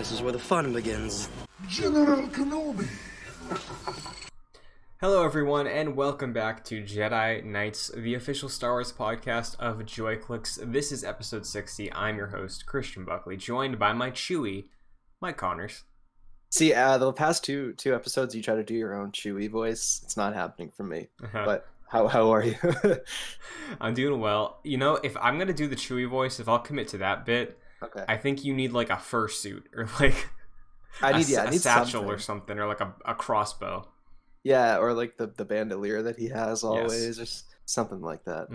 This is where the fun begins. General Kenobi. Hello, everyone, and welcome back to Jedi Knights, the official Star Wars podcast of JoyClicks. This is episode 60. I'm your host, Christian Buckley, joined by my Chewie, Mike Connors. See, the past two episodes, you try to do your own Chewie voice. It's not happening for me. But how are you? I'm doing well. You know, if I'm gonna do the Chewie voice, if I'll commit to that bit, Okay. I think you need like a fursuit or like I need a satchel something. or something, or like a crossbow. Yeah, or like the bandolier that he has always, or something like that.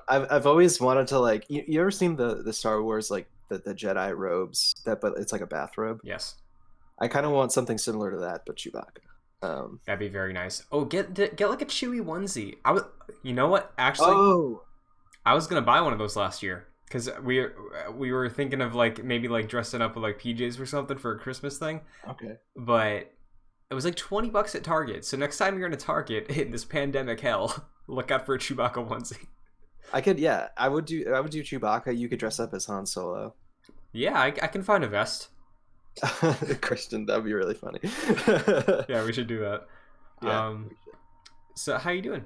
I've always wanted to like. You ever seen the Star Wars like the Jedi robes but it's like a bathrobe? Yes. I kind of want something similar to that, but Chewbacca. That'd be very nice. Oh, get like a Chewie onesie. You know what? Actually, I was gonna buy one of those last year because we were thinking of like maybe like dressing up with like PJs or something for a Christmas thing. Okay. But it was like $20 at Target. So next time you're in a Target in this pandemic hell, look out for a Chewbacca onesie. I would do Chewbacca. You could dress up as Han Solo. Yeah, I can find a vest. Christian, that'd be really funny. Yeah, we should do that. Yeah, so how you doing?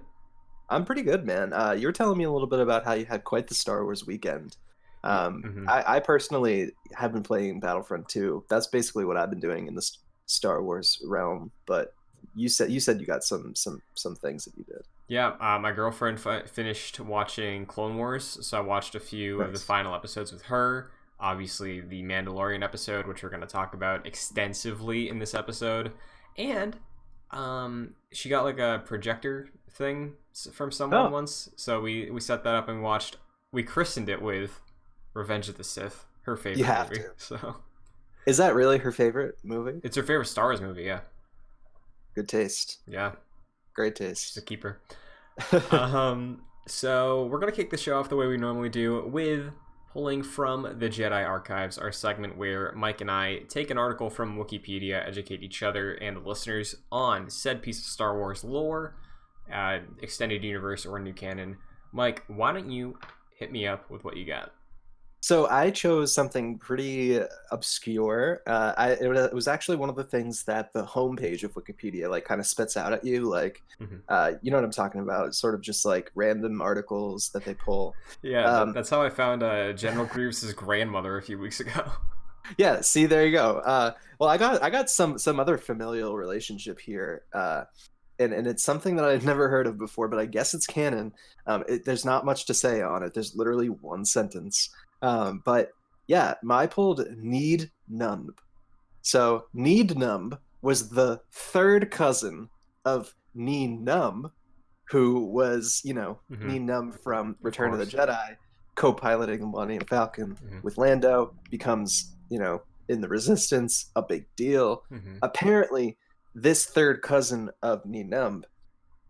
I'm pretty good, man. You were telling me a little bit about how you had quite the Star Wars weekend. I personally have been playing Battlefront 2. That's basically what I've been doing in the Star Wars realm. But you said you got some things that you did. Yeah, my girlfriend finished watching Clone Wars, so I watched a few of the final episodes with her. Obviously, the Mandalorian episode, which we're going to talk about extensively in this episode. And she got like a projector thing from someone once. So we set that up and watched. We christened it with Revenge of the Sith, her favorite movie. So, is that really her favorite movie? It's her favorite Star Wars movie, yeah. Good taste. Yeah. Great taste. She's a keeper. So we're going to kick the show off the way we normally do with pulling from the Jedi Archives, our segment where Mike and I take an article from Wikipedia, educate each other and the listeners on said piece of Star Wars lore, extended universe, or new canon. Mike, why don't you hit me up with what you got? So I chose something pretty obscure. It was actually one of the things that the homepage of Wikipedia like kind of spits out at you, like you know what I'm talking about. It's sort of just like random articles that they pull. Yeah, that's how I found General Grievous's grandmother a few weeks ago. Yeah, see, there you go. Well, I got some other familial relationship here. And it's something that I've never heard of before, but I guess it's canon. There's not much to say on it. There's literally one sentence. But yeah, I pulled Need Numb. So Need Numb was the third cousin of Need Numb, who was, Need Numb from Return of the Jedi, co-piloting the Millennium Falcon with Lando, becomes, in the Resistance, a big deal. Apparently, this third cousin of Need Numb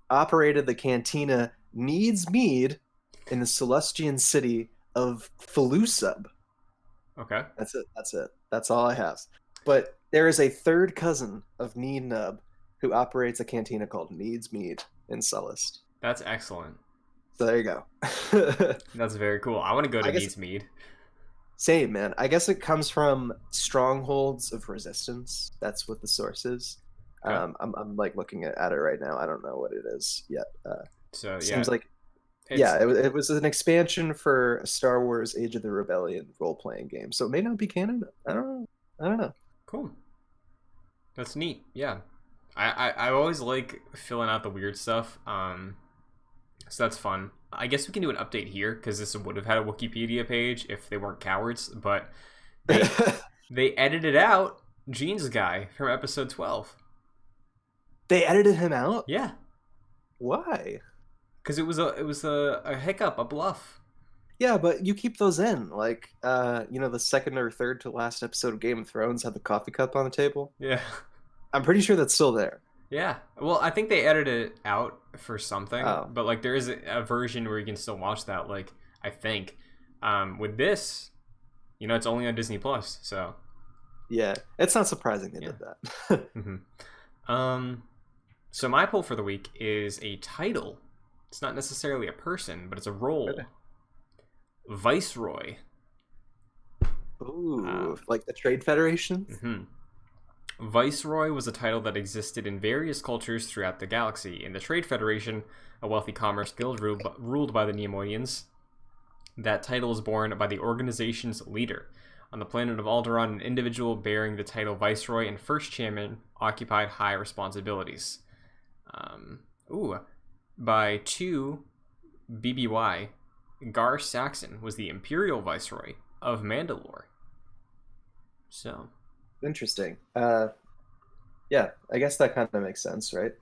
operated the cantina Needs Mead in the Celestian city of Felusub. Okay. That's it. That's all I have. But there is a third cousin of Need Nub who operates a cantina called Needs Mead in Sullust. That's excellent. So there you go. That's very cool. I want to go to Needs Mead. Same, man. I guess it comes from Strongholds of Resistance. That's what the source is. Okay. I'm like looking at it right now. I don't know what it is yet. Seems like it was an expansion for a Star Wars Age of the Rebellion role-playing game, so it may not be canon. I don't know. Cool. That's neat. Yeah, I always like filling out the weird stuff. So that's fun. I guess we can do an update here because this would have had a Wikipedia page if they weren't cowards, but they edited out Jeans Guy from episode 12. They edited him out? Yeah. Why? Because it was a hiccup, a bluff. Yeah, but you keep those in. Like, the second or third to last episode of Game of Thrones had the coffee cup on the table. Yeah. I'm pretty sure that's still there. Yeah. Well, I think they edited it out for something. But, like, there is a version where you can still watch that, like, I think. With this, it's only on Disney+, so. Yeah, it's not surprising they did that. So my poll for the week is a title. It's not necessarily a person, but it's a role. Viceroy. Ooh. like the Trade Federation. Mm-hmm. Viceroy was a title that existed in various cultures throughout the galaxy. In the Trade Federation, a wealthy commerce guild ruled by the Neimoidians, that title is borne by the organization's leader. On the planet of Alderaan, an individual bearing the title Viceroy and First Chairman occupied high responsibilities. By 2 BBY, Gar Saxon was the Imperial Viceroy of Mandalore. So... Interesting. Yeah, I guess that kind of makes sense, right?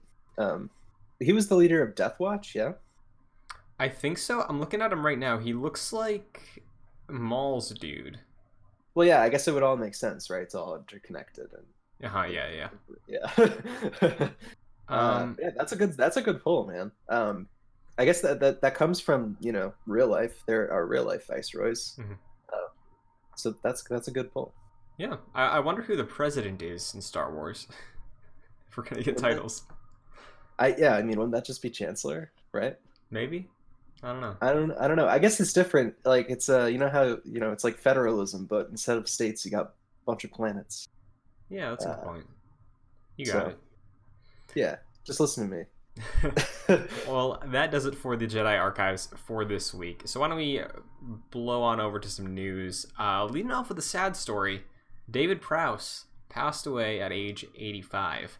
He was the leader of Death Watch, yeah? I think so. I'm looking at him right now. He looks like Maul's dude. Well, yeah, I guess it would all make sense, right? It's all interconnected and Yeah. Yeah, that's a good pull, man. I guess that comes from, real life. There are real life viceroys. Mm-hmm. So that's a good pull. Yeah, I wonder who the president is in Star Wars. If we're gonna get titles. I mean, wouldn't that just be Chancellor, right? Maybe. I don't know. I don't know. I guess it's different. Like it's you know how it's like federalism, but instead of states, you got a bunch of planets. Yeah, that's a good point. You got it. Yeah, just listen to me. Well, that does it for the Jedi Archives for this week. So why don't we blow on over to some news? Leading off with a sad story. David Prowse passed away at age 85.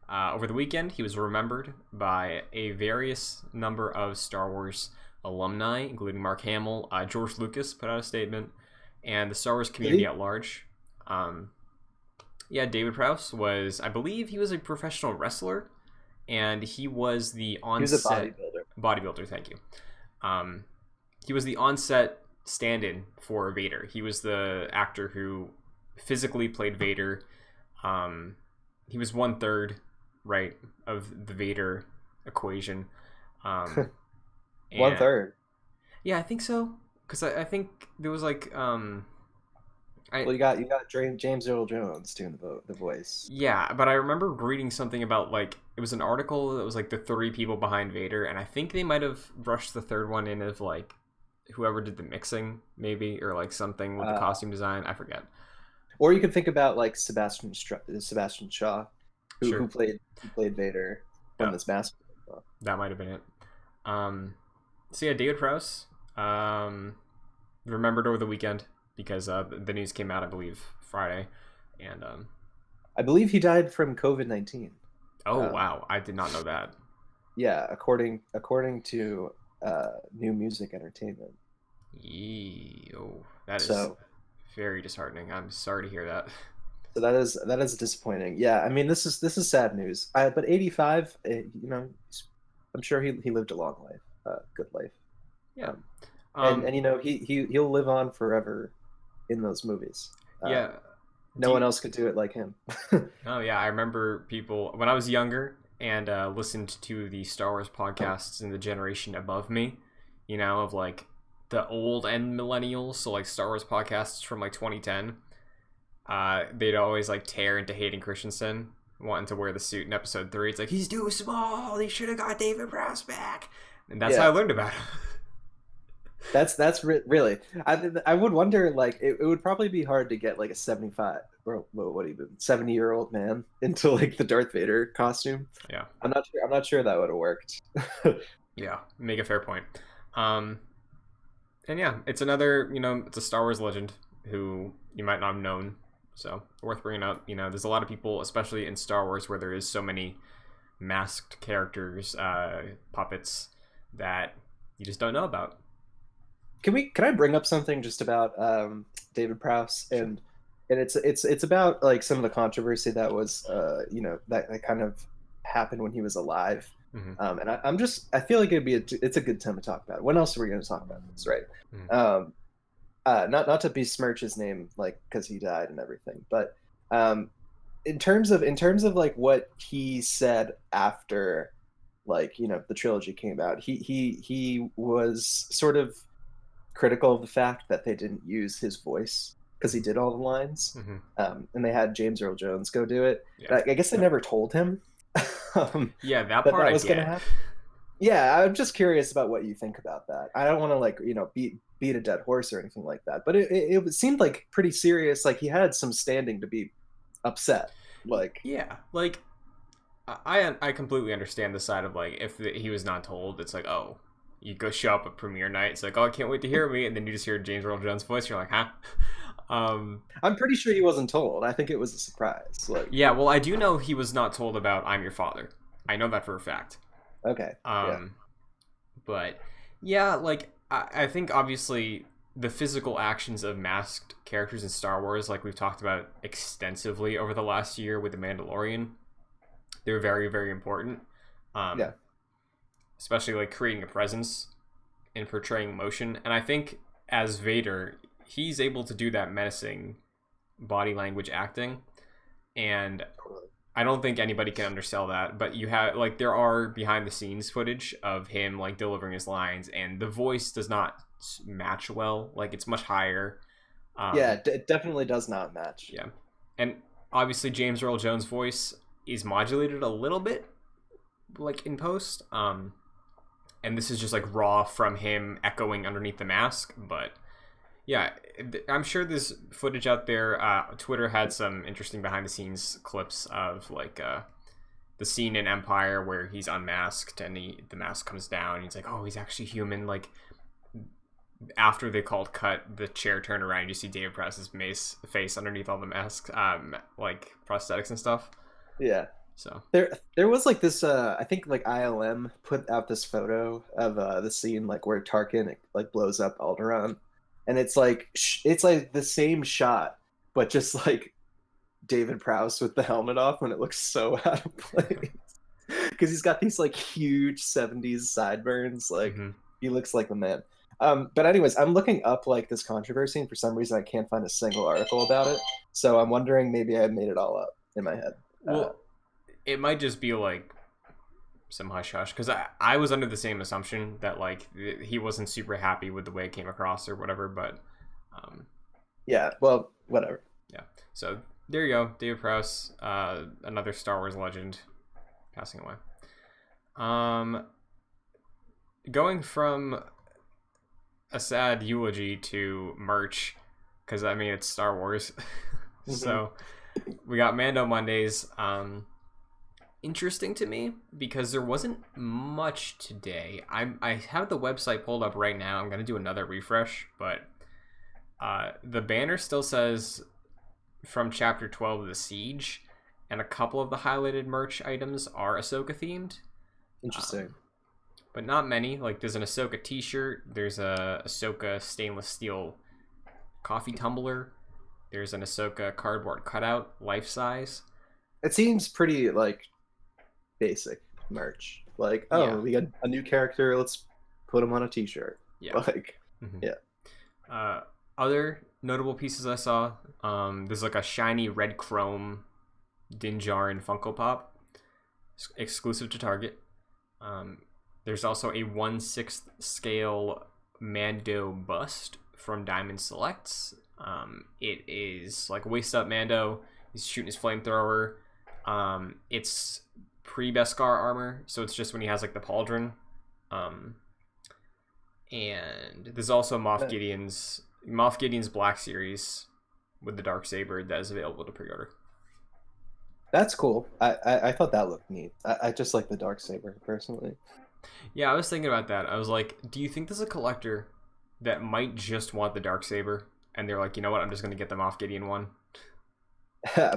Over the weekend, he was remembered by a various number of Star Wars alumni, including Mark Hamill. George Lucas put out a statement, and the Star Wars community at large. David Prowse was, I believe, he was a professional wrestler, and he was the on-set... He was a bodybuilder, thank you. He was the on-set stand-in for Vader. He was the actor who physically played Vader. He was 1/3, right, of the Vader equation. 1/3. Yeah, I think so. Because I think there was like... you got James Earl Jones doing the voice. Yeah, but I remember reading something about, like, it was an article that was like the 3 people behind Vader, and I think they might have rushed the third one in of like whoever did the mixing, maybe, or like something with the costume design. I forget. Or you could think about like Sebastian Shaw, who played Vader from this mask. That might have been it. So yeah, David Prowse, remembered over the weekend. Because the news came out, I believe, Friday, and I believe he died from COVID-19. Oh wow, I did not know that. Yeah, according to New Music Entertainment. That is very disheartening. I'm sorry to hear that. So that is disappointing. Yeah, I mean this is sad news. But 85, I'm sure he lived a long life, good life. Yeah, and he'll live on forever in those movies. No one else could do it like him. Oh yeah, I remember people when I was younger and listened to the Star Wars podcasts in the generation above me, of like the old end millennials, so like Star Wars podcasts from like 2010. They'd always like tear into Hayden Christensen wanting to wear the suit in episode 3. It's like, he's too small, they should have got David Prowse back. And that's how I learned about him. That's really. I would wonder, like, it would probably be hard to get like a 70-year-old man into like the Darth Vader costume. Yeah, I'm not sure that would have worked. Yeah, make a fair point. And yeah, it's another, it's a Star Wars legend who you might not have known, so worth bringing up. There's a lot of people, especially in Star Wars, where there is so many masked characters, puppets that you just don't know about. Can I bring up something just about David Prowse and it's about like some of the controversy that was that kind of happened when he was alive. Mm-hmm. And I feel like it's a good time to talk about it. When else are we going to talk about this, right? Mm-hmm. Not to besmirch his name, like, because he died and everything, but in terms of like what he said after, like, the trilogy came out, he was sort of critical of the fact that they didn't use his voice because he did all the lines. Mm-hmm. And they had James Earl Jones go do it. Yeah. I guess they never told him. Yeah, that part was going to happen. Yeah, I'm just curious about what you think about that. I don't want to beat a dead horse or anything like that, but it seemed like pretty serious. Like he had some standing to be upset. Like, Yeah, like I completely understand the side of like if he was not told, it's like, oh, you go show up at premiere night, it's like, oh, I can't wait to hear me, and then you just hear James Earl Jones' voice, you're like, huh? I'm pretty sure he wasn't told. I think it was a surprise. Like, Yeah, well, I do know he was not told about "I'm your father." I know that for a fact. okay, yeah. But yeah, like I think obviously the physical actions of masked characters in Star Wars, like we've talked about extensively over the last year with the Mandalorian, they're very, very important. Yeah. Especially like creating a presence and portraying emotion. And I think as Vader, he's able to do that menacing body language acting. And I don't think anybody can undersell that, but you have like there are behind the scenes footage of him like delivering his lines, and the voice does not match well. Like it's much higher. Yeah, it definitely does not match. Yeah, and obviously James Earl Jones' voice is modulated a little bit, like in post. And this is just like raw from him echoing underneath the mask, but yeah, I'm sure there's footage out there. Twitter had some interesting behind the scenes clips of like the scene in Empire where he's unmasked and the mask comes down and he's like, oh, he's actually human. Like after they called cut, the chair turned around, you see David Prowse's face underneath all the masks, like prosthetics and stuff. Yeah. So there was like this I think like ILM put out this photo of the scene like where Tarkin like blows up Alderaan, and it's like the same shot but just like David Prowse with the helmet off, and it looks so out of place because he's got these like huge 70s sideburns. Like he looks like the man. But anyways, I'm looking up like this controversy, and for some reason I can't find a single article about it, so I'm wondering maybe I made it all up in my head. Well, it might just be like some hush hush because I was under the same assumption that like he wasn't super happy with the way it came across or whatever, but yeah, well, whatever. Yeah, so there you go, David Prowse, another Star Wars legend, passing away. Going from a sad eulogy to merch, because I mean it's Star Wars. So we got Mando Mondays. Interesting to me because there wasn't much today. I have the website pulled up right now. I'm gonna do another refresh, but the banner still says from Chapter 12 of the Siege, and a couple of the highlighted merch items are Ahsoka themed. Interesting. But not many. Like there's an Ahsoka t-shirt, there's a Ahsoka stainless steel coffee tumbler, there's an Ahsoka cardboard cutout, life size. It seems pretty like basic merch. Like, oh, yeah, we got a new character, let's put him on a t-shirt. Yeah. Like, yeah. Other notable pieces I saw, there's like a shiny red chrome Din Djarin Funko Pop, exclusive to Target. There's also a 1/6 scale Mando bust from Diamond Selects. It is like waist up Mando. He's shooting his flamethrower. It's pre-Beskar armor, so it's just when he has like the pauldron. And there's also Moff Gideon's Black Series with the Darksaber that is available to pre-order. That's cool. I thought that looked neat. I just like the Darksaber personally. Yeah, I was thinking about that. I was like, do you think there's a collector that might just want the Darksaber and they're like, you know what, I'm just going to get the Moff Gideon one?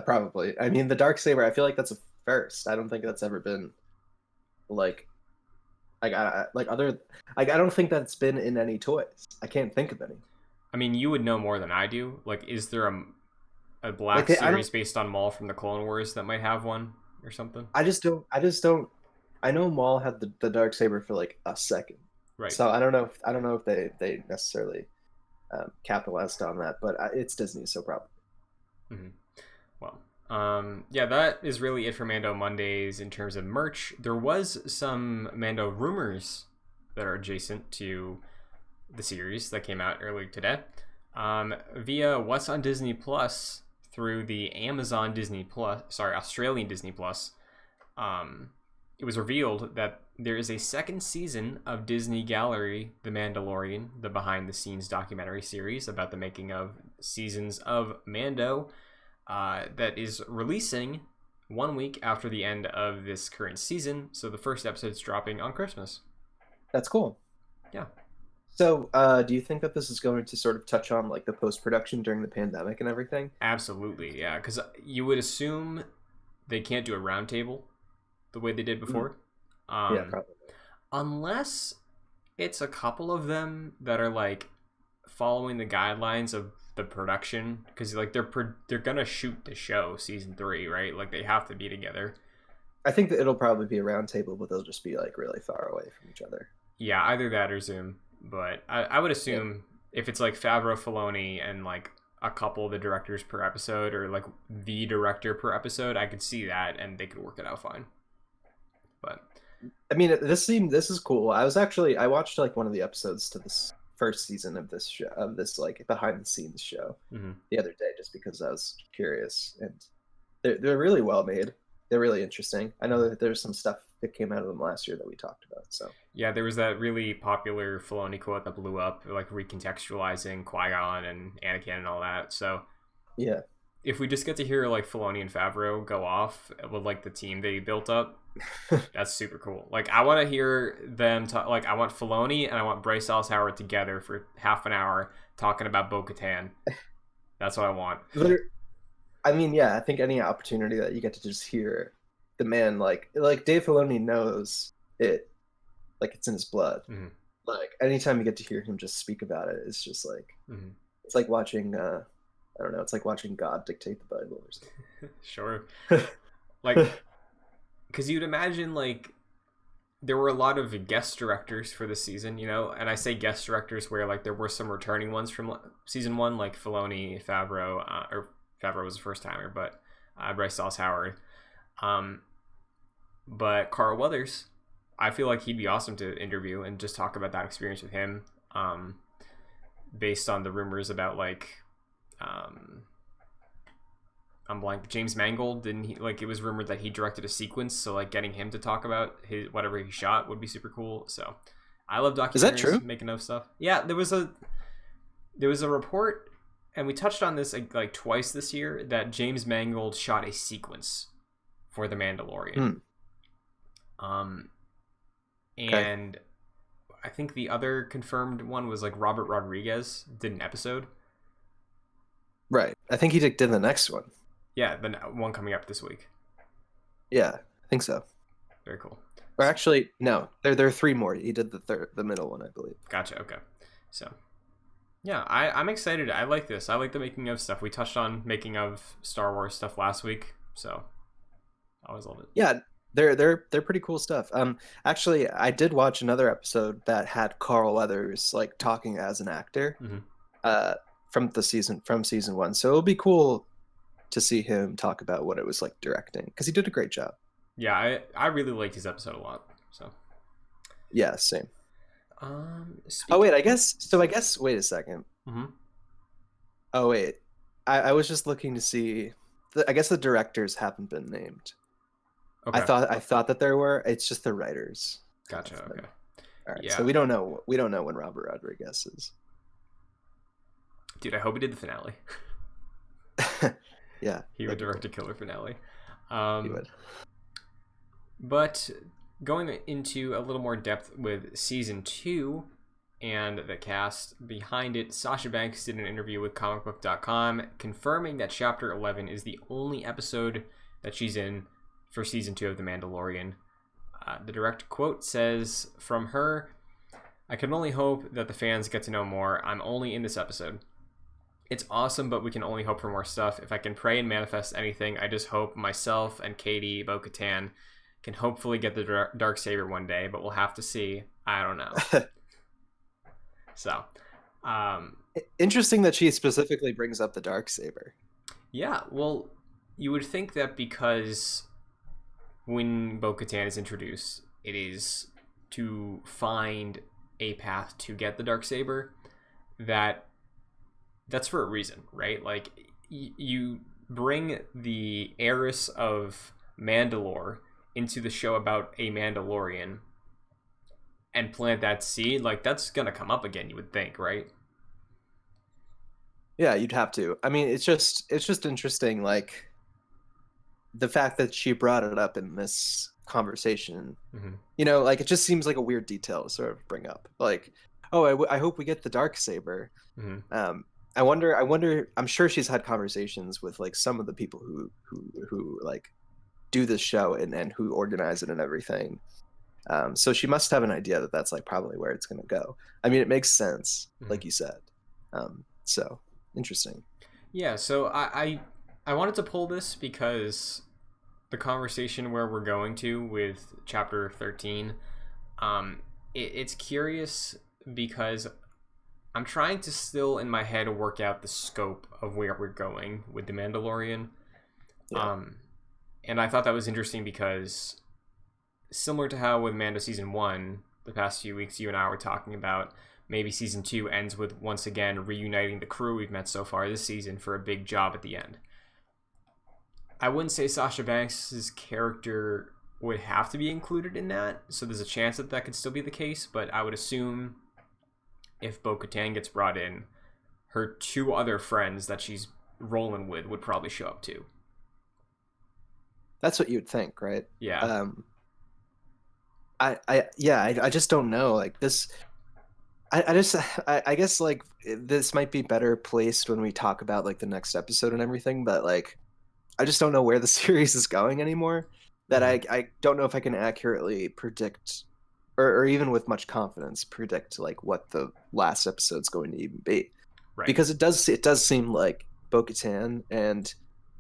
Probably. I mean, the Darksaber, I feel like that's a first. I don't think that's ever been like I don't think that's been in any toys. I can't think of any. I mean, you would know more than I do. Like, is there a Black Series based on Maul from the Clone Wars that might have one or something? I just don't. I know Maul had the Darksaber for like a second, right? So I don't know if they necessarily capitalized on that, but it's Disney, so probably. Well, yeah, that is really it for Mando Mondays in terms of merch. There was some Mando rumors that are adjacent to the series that came out earlier today. Via What's on Disney Plus through the Australian Disney Plus, it was revealed that there is a second season of Disney Gallery, The Mandalorian, the behind-the-scenes documentary series about the making of seasons of Mando, that is releasing 1 week after the end of this current season. So the first episode's dropping on Christmas. That's cool. Yeah. So, do you think that this is going to sort of touch on like the post-production during the pandemic and everything? Absolutely, yeah. Because you would assume they can't do a roundtable the way they did before. Yeah, probably. Unless it's a couple of them that are like following the guidelines of the production, because like they're gonna shoot the show season 3, right? Like they have to be together. I think that it'll probably be a round table, but they'll just be like really far away from each other. Yeah, either that or Zoom. But I would assume if it's like Favreau, Filoni, and like a couple of the directors per episode, or like the director per episode, I could see that and they could work it out fine. But I mean, this is cool. I watched like one of the episodes to this first season of this show, of this like behind the scenes show, the other day, just because I was curious, and they're really well made. They're really interesting. I know that there's some stuff that came out of them last year that we talked about. So yeah, there was that really popular Filoni quote that blew up, like recontextualizing Qui-Gon and Anakin and all that. So yeah, if we just get to hear like Filoni and Favreau go off with like the team they built up, that's super cool. Like I want to hear them talk. Like I want Filoni and I want Bryce Dallas Howard together for half an hour talking about Bo-Katan. That's what I want. I mean, yeah, I think any opportunity that you get to just hear the man, like Dave Filoni knows it, like it's in his blood. Like anytime you get to hear him just speak about it, it's just like it's like watching I don't know, it's like watching God dictate the Bible or something. Sure. Like, because you'd imagine like there were a lot of guest directors for the season, you know, and I say guest directors where like there were some returning ones from season 1, like Filoni, Favreau, or Favreau was a first timer, but Bryce Dallas Howard. But Carl Weathers, I feel like he'd be awesome to interview and just talk about that experience with him, based on the rumors about like I'm blank. James Mangold, didn't he, like it was rumored that he directed a sequence, so like getting him to talk about his whatever he shot would be super cool. So I love documentaries. Is that true? Making of stuff. Yeah, there was a report, and we touched on this like twice this year, that James Mangold shot a sequence for The Mandalorian. And I think the other confirmed one was like Robert Rodriguez did an episode. Right. I think he did the next one. Yeah, the one coming up this week. Yeah, I think so. Very cool. Or actually, no, there are 3 more. He did the middle one, I believe. Gotcha. Okay. So, yeah, I'm excited. I like this. I like the making of stuff. We touched on making of Star Wars stuff last week, so I always love it. Yeah, they're pretty cool stuff. Actually, I did watch another episode that had Carl Weathers like talking as an actor, from season 1. So it'll be cool to see him talk about what it was like directing, because he did a great job. Yeah, I really liked his episode a lot. So yeah, same. Wait, I guess wait a second. Oh wait, I was just looking to see. I guess the directors haven't been named. Okay. I thought that there were. It's just the writers. Gotcha. Okay. All right. Yeah. So we don't know when Robert Rodriguez is. Dude, I hope he did the finale. Yeah. He would direct a killer finale. He would. But going into a little more depth with season 2 and the cast behind it, Sasha Banks did an interview with comicbook.com confirming that chapter 11 is the only episode that she's in for season 2 of The Mandalorian. The direct quote says from her, "I can only hope that the fans get to know more. I'm only in this episode. It's awesome, but we can only hope for more stuff. If I can pray and manifest anything, I just hope myself and Katie, Bo-Katan, can hopefully get the Darksaber one day, but we'll have to see. I don't know." So, interesting that she specifically brings up the Darksaber. Yeah, well, you would think that because when Bo-Katan is introduced, it is to find a path to get the Darksaber, that's for a reason, right? Like, you bring the heiress of Mandalore into the show about a Mandalorian, and plant that seed, like that's gonna come up again, you would think, right? Yeah, you'd have to. I mean, it's just interesting, like the fact that she brought it up in this conversation. Mm-hmm. Like it just seems like a weird detail to sort of bring up. Like, oh, I hope we get the dark saber. Mm-hmm. I wonder. I'm sure she's had conversations with like some of the people who like do this show and who organize it and everything. So she must have an idea that that's like probably where it's going to go. I mean, it makes sense, like you said. So interesting. Yeah, so I wanted to pull this because the conversation where we're going to with chapter 13, it's curious because I'm trying to still in my head work out the scope of where we're going with the Mandalorian. Yeah. And I thought that was interesting because similar to how with Mando season 1, the past few weeks you and I were talking about, maybe season 2 ends with once again reuniting the crew we've met so far this season for a big job at the end. I wouldn't say Sasha Banks' character would have to be included in that, so there's a chance that that could still be the case, but I would assume if Bo-Katan gets brought in, her 2 other friends that she's rolling with would probably show up too. That's what you'd think, right? Yeah. I just don't know. Like this, I guess like this might be better placed when we talk about like the next episode and everything. But like, I just don't know where the series is going anymore. That I don't know if I can accurately predict, or even with much confidence predict like what the last episode's going to even be. Right. Because it does seem like Bo-Katan and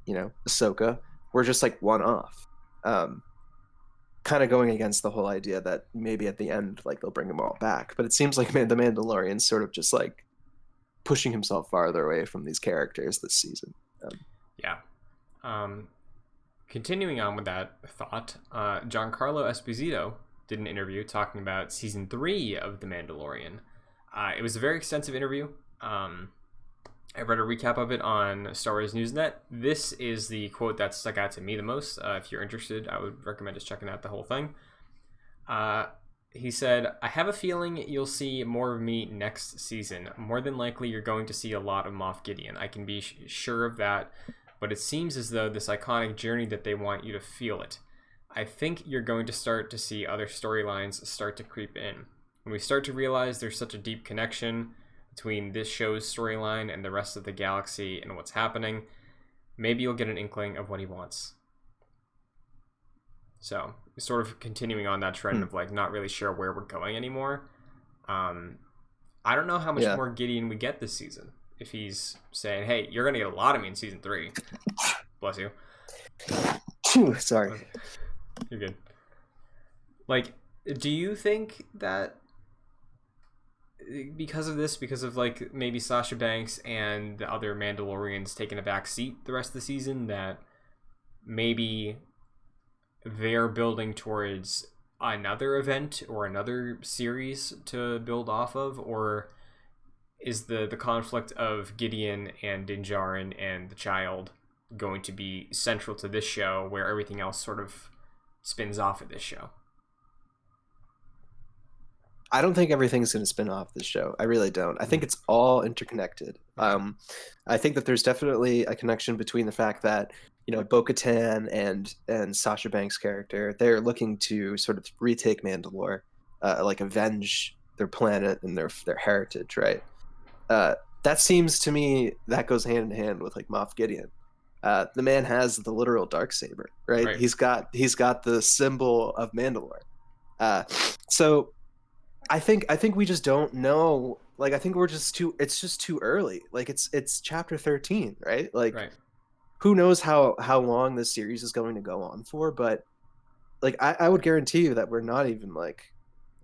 Ahsoka were just like one off. Kind of going against the whole idea that maybe at the end like they'll bring them all back, but it seems like the Mandalorian's sort of just like pushing himself farther away from these characters this season. Yeah. Continuing on with that thought, Giancarlo Esposito did an interview talking about season 3 of The Mandalorian. It was a very extensive interview. I read a recap of it on Star Wars Newsnet. This is the quote that stuck out to me the most. If you're interested, I would recommend just checking out the whole thing. He said, "I have a feeling you'll see more of me next season. More than likely, you're going to see a lot of Moff Gideon. I can be sure of that, but it seems as though this iconic journey that they want you to feel it. I think you're going to start to see other storylines start to creep in. When we start to realize there's such a deep connection between this show's storyline and the rest of the galaxy and what's happening, maybe you'll get an inkling of what he wants." So, sort of continuing on that trend of like not really sure where we're going anymore. I don't know how much more Gideon we get this season. If he's saying, "Hey, you're gonna get a lot of me in season 3." Bless you. Sorry. You're good. Like, do you think that because of this, because of like maybe Sasha Banks and the other Mandalorians taking a back seat the rest of the season, that maybe they're building towards another event or another series to build off of? Or is the conflict of Gideon and Din Djarin and the child going to be central to this show, where everything else sort of spins off of this show? I don't think everything's going to spin off this show. I really don't. I think it's all interconnected. I think that there's definitely a connection between the fact that Bo-Katan and Sasha Banks' character, they're looking to sort of retake Mandalore, like avenge their planet and their heritage, right? That seems to me that goes hand in hand with like Moff Gideon. The man has the literal darksaber, right? He's got the symbol of Mandalore. So I think we just don't know. Like, I think it's just too early. Like it's chapter 13, right? Like, who knows how long this series is going to go on for? But like, I would guarantee you that we're not even like,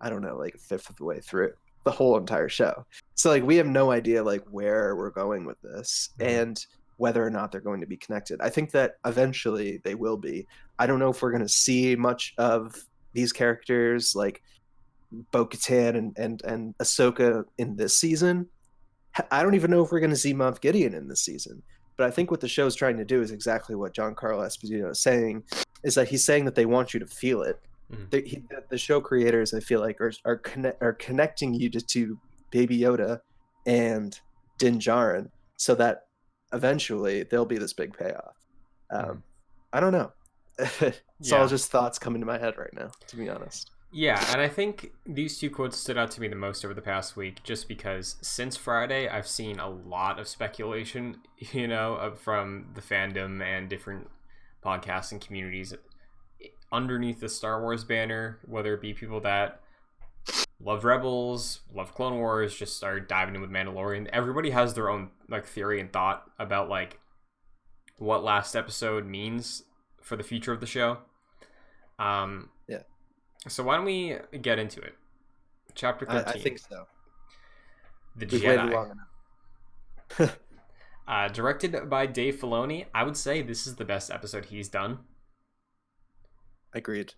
I don't know, like a fifth of the way through the whole entire show. So like, we have no idea like where we're going with this and whether or not they're going to be connected. I think that eventually they will be. I don't know if we're going to see much of these characters like Bo-Katan and Ahsoka in this season. I don't even know if we're going to see Moff Gideon in this season. But I think what the show is trying to do is exactly what Giancarlo Esposito is saying, is that he's saying that they want you to feel it. the show creators, I feel like, are connecting you to Baby Yoda and Din Djarin, so that eventually there'll be this big payoff. I don't know. It's all just thoughts coming to my head right now, to be honest. Yeah, and I think these two quotes stood out to me the most over the past week, just because since Friday, I've seen a lot of speculation, from the fandom and different podcasts and communities underneath the Star Wars banner, whether it be people that love Rebels, love Clone Wars, just started diving in with Mandalorian. Everybody has their own theory and thought about what last episode means for the future of the show. Yeah. So why don't we get into it? Chapter 13. I think so. We've waited long enough. Directed by Dave Filoni, I would say this is the best episode he's done. Agreed.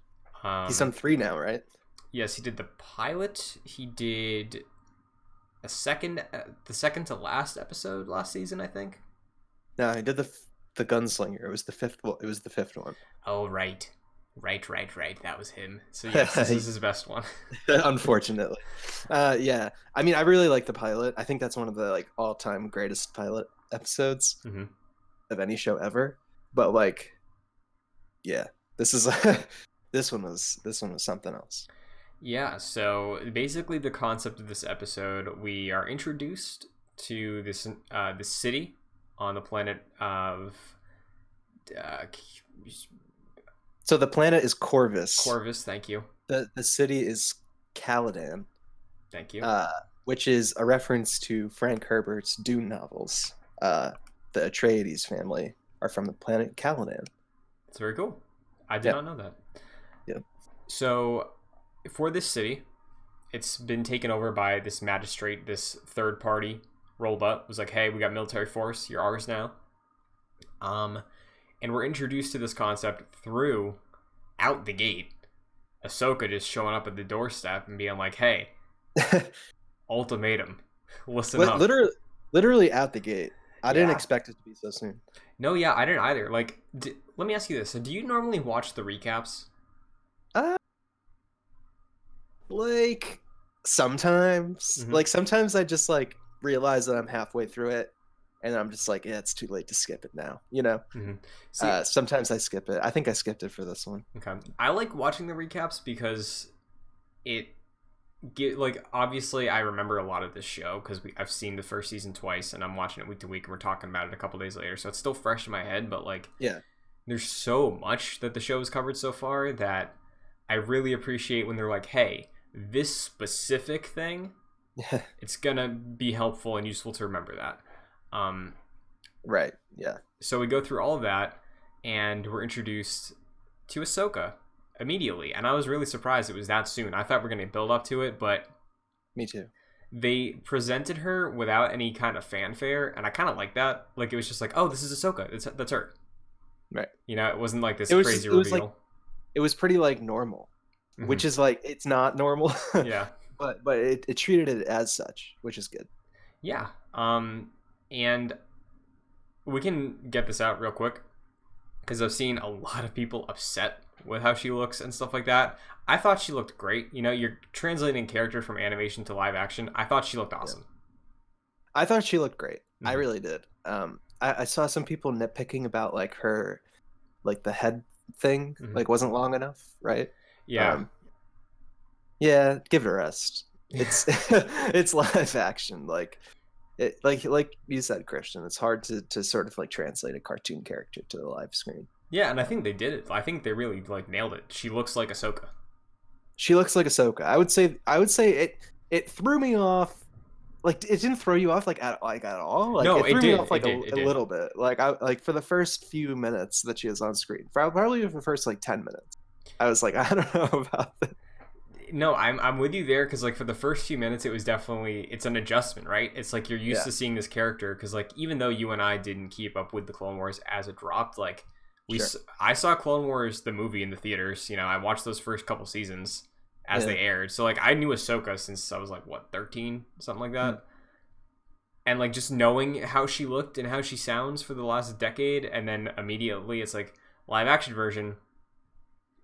He's done 3 now, right? Yes, he did the pilot. He did the second to last episode last season, I think. No, he did the gunslinger. It was the fifth one. Oh, right. That was him. So yes, this is his best one. Unfortunately. Yeah. I mean, I really like the pilot. I think that's one of the all-time greatest pilot episodes of any show ever. But yeah, this is this one was something else. Yeah, so basically the concept of this episode, we are introduced to this city on the planet of so the planet is Corvus. Corvus, thank you. The city is Caladan. Thank you. Which is a reference to Frank Herbert's Dune novels. The Atreides family are from the planet Caladan. That's very cool. I did not know that. Yeah. So for this city, it's been taken over by this magistrate, this third party rolled up. It was like, hey, we got military force, you're ours now. And we're introduced to this concept through out the gate. Ahsoka just showing up at the doorstep and being like, hey, ultimatum, listen up. Literally out the gate. I didn't expect it to be so soon. No, yeah, I didn't either. Let me ask you this. So do you normally watch the recaps? Sometimes. Sometimes I just realize that I'm halfway through it. And I'm just yeah, it's too late to skip it now, Sometimes I skip it. I think I skipped it for this one. Okay. I like watching the recaps because obviously I remember a lot of this show because I've seen the first season twice and I'm watching it week to week and we're talking about it a couple days later. So it's still fresh in my head, but yeah, there's so much that the show has covered so far that I really appreciate when they're like, hey, this specific thing, it's going to be helpful and useful to remember that. Right, yeah. So we go through all of that, and we're introduced to Ahsoka immediately, and I was really surprised it was that soon. I thought we were going to build up to it, but... Me too. They presented her without any kind of fanfare, and I kind of like that. It was just oh, this is Ahsoka. That's her. Right. It wasn't this crazy reveal. It was pretty normal, which is it's not normal. Yeah. But it treated it as such, which is good. Yeah. And we can get this out real quick because I've seen a lot of people upset with how she looks and stuff like that. I thought she looked great. You're translating character from animation to live action. I thought she looked awesome. I thought she looked great. I really did. I saw some people nitpicking about her, the head thing, wasn't long enough, right? Yeah. Yeah, give it a rest. It's it's live action. Like you said, Christian, it's hard to sort of translate a cartoon character to the live screen. Yeah, and I think they did it. I think they really nailed it. She looks like Ahsoka. She looks like Ahsoka. I would say it threw me off. It didn't throw you off at all. No, it threw me off a little bit. I for the first few minutes that she was on screen, probably for the first 10 minutes, I was I don't know about this. No, I'm with you there because for the first few minutes it was definitely it's an adjustment, right? It's you're used to seeing this character because even though you and I didn't keep up with the Clone Wars as it dropped, I saw Clone Wars the movie in the theaters. I watched those first couple seasons as they aired, so I knew Ahsoka since I was 13, something like that. And just knowing how she looked and how she sounds for the last decade, and then immediately it's live action version.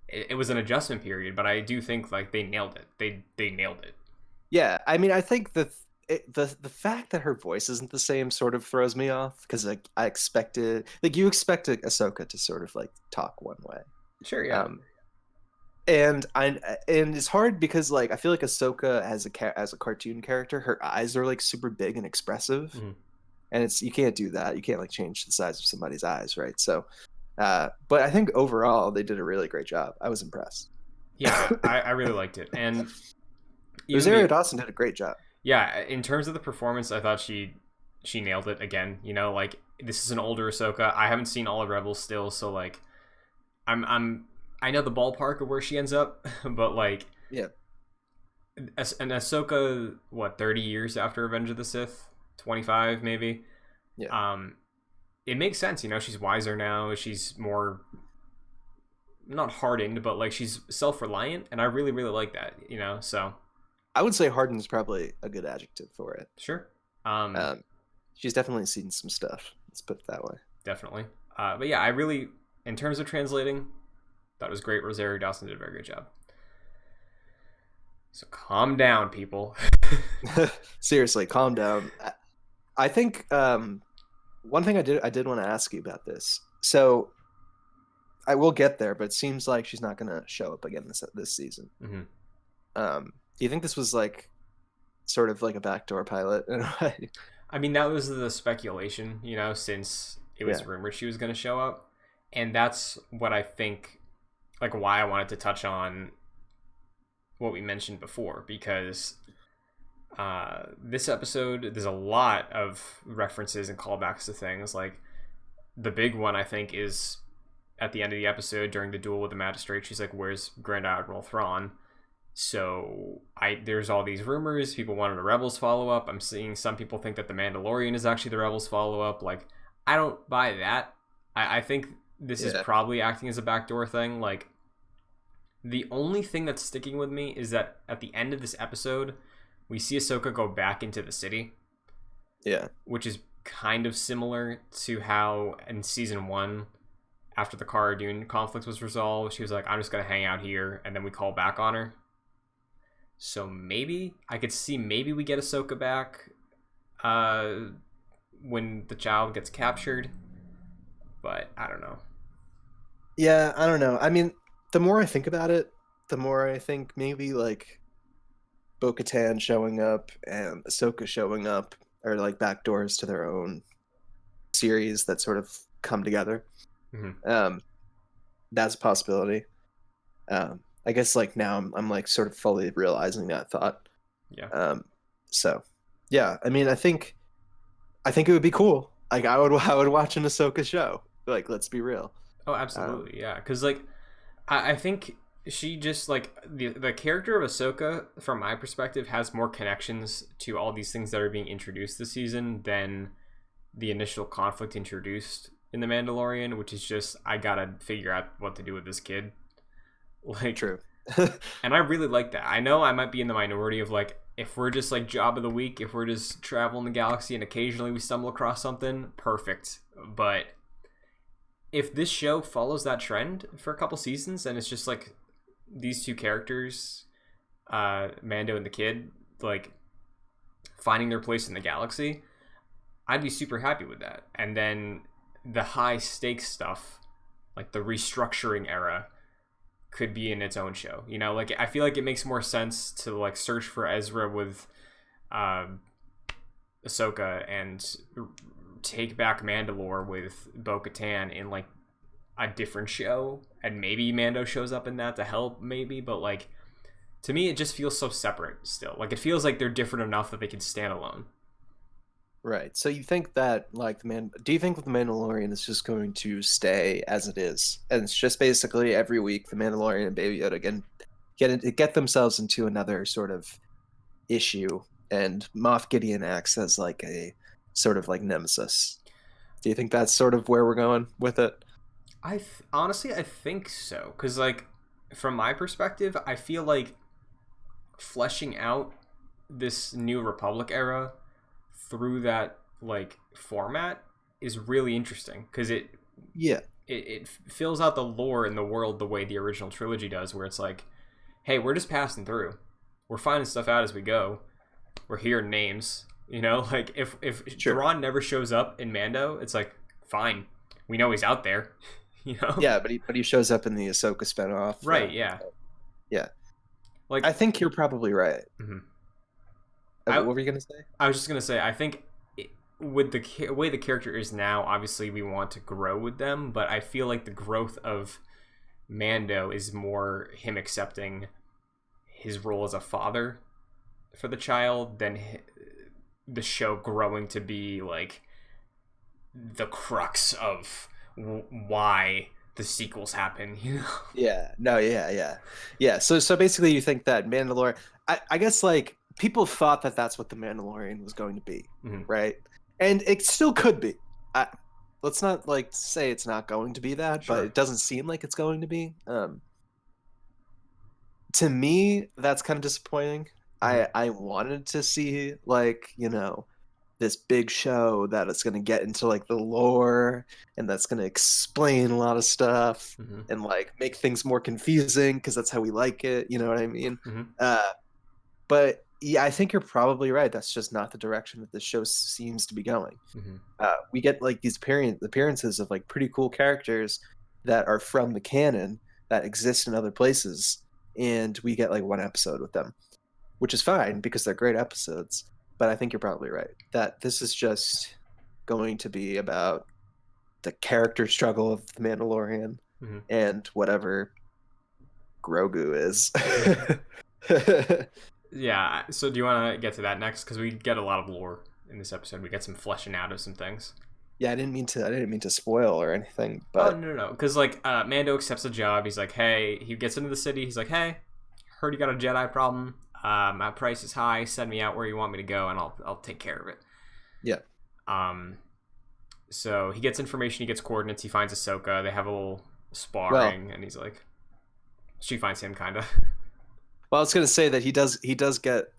it was an adjustment period, but I do think like they nailed it. They nailed it. Yeah, I mean, I think the fact that her voice isn't the same sort of throws me off because like I expected like you expect Ahsoka to sort of like talk one way. Sure, yeah. And it's hard because like I feel like Ahsoka as a cartoon character, her eyes are like super big and expressive, and it's you can't do that. You can't like change the size of somebody's eyes, right? So, but I think overall they did a really great job. I was impressed. Yeah, I really liked it, and Rosario Dawson did a great job. Yeah, in terms of the performance, I thought she nailed it again. You know, like this is an older Ahsoka. I haven't seen all of Rebels still, so like I know the ballpark of where she ends up, but like yeah, an Ahsoka, what 30 years after Revenge of the Sith, 25 maybe. Yeah. It makes sense. You know, she's wiser now. She's more not hardened, but like she's self-reliant, and I really really like that. You know, so. I would say hardened is probably a good adjective for it. Sure. She's definitely seen some stuff. Let's put it that way. Definitely. But yeah, I really, in terms of translating, that was great. Rosario Dawson did a very good job. So calm down, people. Seriously, calm down. I think one thing I did want to ask you about this. So I will get there, but it seems like she's not going to show up again this season. Do you think this was like sort of like a backdoor pilot in a way? I mean, that was the speculation, you know, since it was rumored she was going to show up. And that's what I think, like why I wanted to touch on what we mentioned before, because this episode, there's a lot of references and callbacks to things. Like the big one, I think, is at the end of the episode during the duel with the magistrate. She's like, where's Grand Admiral Thrawn? So there's all these rumors. People wanted a Rebels follow-up. I'm seeing some people think that the Mandalorian is actually the Rebels follow-up. Like, I don't buy that. I think this is probably acting as a backdoor thing. Like, the only thing that's sticking with me is that at the end of this episode, we see Ahsoka go back into the city. Yeah. Which is kind of similar to how in season 1, after the Cara Dune conflict was resolved, she was like, I'm just going to hang out here, and then we call back on her. So maybe I could see maybe we get Ahsoka back when the child gets captured, but I don't know. Yeah, I don't know. I mean, the more I think about it, the more I think maybe like Bo-Katan showing up and Ahsoka showing up are like backdoors to their own series that sort of come together. That's a possibility. I guess like now I'm like sort of fully realizing that thought. Yeah. So yeah, I mean, I think it would be cool. Like I would watch an Ahsoka show. Like, let's be real. Oh, absolutely. Yeah. Cause like, I think she just like the character of Ahsoka from my perspective has more connections to all these things that are being introduced this season than the initial conflict introduced in The Mandalorian, which is just, I gotta figure out what to do with this kid. Like, true. And I really like that. I know I might be in the minority of like, if we're just like job of the week, if we're just traveling the galaxy and occasionally we stumble across something, perfect. But if this show follows that trend for a couple seasons and it's just like these two characters, Mando and the kid, like finding their place in the galaxy, I'd be super happy with that. And then the high stakes stuff, like the restructuring era, could be in its own show. You know, like I feel like it makes more sense to like search for Ezra with Ahsoka and take back Mandalore with Bo-Katan in like a different show, and maybe Mando shows up in that to help maybe, but like to me it just feels so separate still. Like it feels like they're different enough that they can stand alone. Right. So you think that like do you think the Mandalorian is just going to stay as it is, and it's just basically every week the Mandalorian and Baby Yoda get themselves into another sort of issue, and Moff Gideon acts as like a sort of like nemesis? Do you think that's sort of where we're going with it? Honestly I think so, because like from my perspective I feel like fleshing out this New Republic era through that like format is really interesting, because it it fills out the lore in the world the way the original trilogy does, where it's like, hey, we're just passing through. We're finding stuff out as we go. We're hearing names. You know, like if Sure. Thrawn never shows up in Mando, it's like, fine, we know he's out there. You know? Yeah, but he shows up in the Ahsoka spinoff. Right, yeah. Yeah. Like, I think you're probably right. Mhm. What were you going to say? I was just going to say, I think with the way the character is now, obviously we want to grow with them, but I feel like the growth of Mando is more him accepting his role as a father for the child than the show growing to be like the crux of why the sequels happen, you know? Yeah. No, yeah. So basically you think that Mandalorian, I guess like people thought that that's what the Mandalorian was going to be, right? And it still could be. Let's not like say it's not going to be that, Sure. but it doesn't seem like it's going to be. To me, that's kind of disappointing. I wanted to see like, you know, this big show that it's going to get into like the lore and that's going to explain a lot of stuff and like make things more confusing because that's how we like it. You know what I mean? But yeah, I think you're probably right. That's just not the direction that the show seems to be going. We get like these appearances of like pretty cool characters that are from the canon that exist in other places, and we get like one episode with them, which is fine because they're great episodes. But I think you're probably right that this is just going to be about the character struggle of the Mandalorian and whatever Grogu is. Yeah, so do you want to get to that next? Because we get a lot of lore in this episode. We get some fleshing out of some things. Yeah, I didn't mean to spoil or anything, but no. Because like Mando accepts a job. He's like, hey, he gets into the city. He's like, hey, heard you got a Jedi problem. My price is high. Send me out where you want me to go, and I'll take care of it. Yeah. So he gets information. He gets coordinates. He finds Ahsoka. They have a little sparring, and he's like, she finds him kind of. Well, I was gonna say that he does get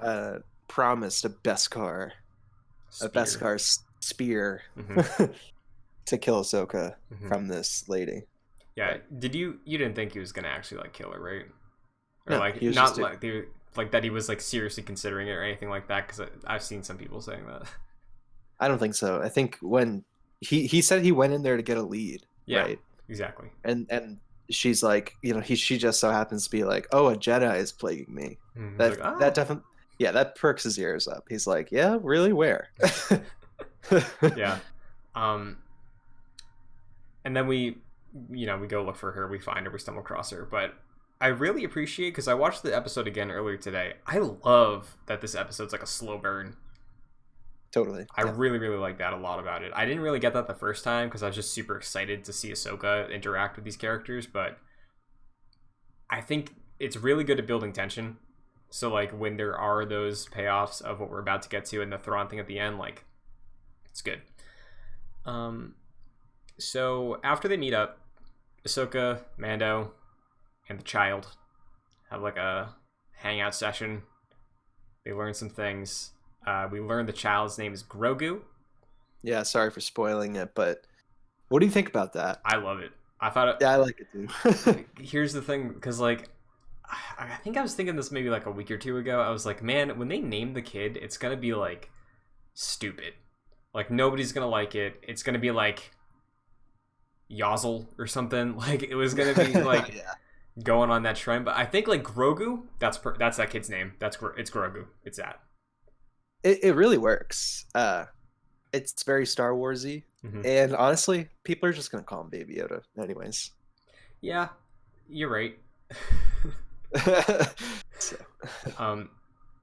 promised a Beskar spear to kill Ahsoka from this lady. Yeah, you didn't think he was gonna actually like kill her, right? Or No, like not like that he was like seriously considering it or anything like that? Because I've seen some people saying that. I don't think so. I think when he said he went in there to get a lead, right? Exactly. And she's like, you know, she just so happens to be like, oh, a Jedi is plaguing me. That definitely, yeah, that perks his ears up. He's like, yeah, really, where? Yeah. And then we go look for her. We find her. We stumble across her. But I really appreciate, because I watched the episode again earlier today. I love that this episode's like a slow burn. Totally. I really, really like that a lot about it. I didn't really get that the first time because I was just super excited to see Ahsoka interact with these characters, but I think it's really good at building tension. So like when there are those payoffs of what we're about to get to and the Thrawn thing at the end, like it's good. So after they meet up, Ahsoka, Mando, and the child have like a hangout session. They learn some things. We learn the child's name is Grogu. Yeah, sorry for spoiling it, but what do you think about that? I love it. I thought yeah, I like it too. Here's the thing, because like I think I was thinking this maybe like a week or two ago. I was like, man, when they name the kid, it's gonna be like stupid. Like nobody's gonna like it. It's gonna be like Yazzle or something. Like it was gonna be like going on that trend. But I think like Grogu, that's that kid's name. It's Grogu. It's that. It really works. It's very Star Warsy, and honestly, people are just gonna call him Baby Yoda, anyways. Yeah, you're right. So,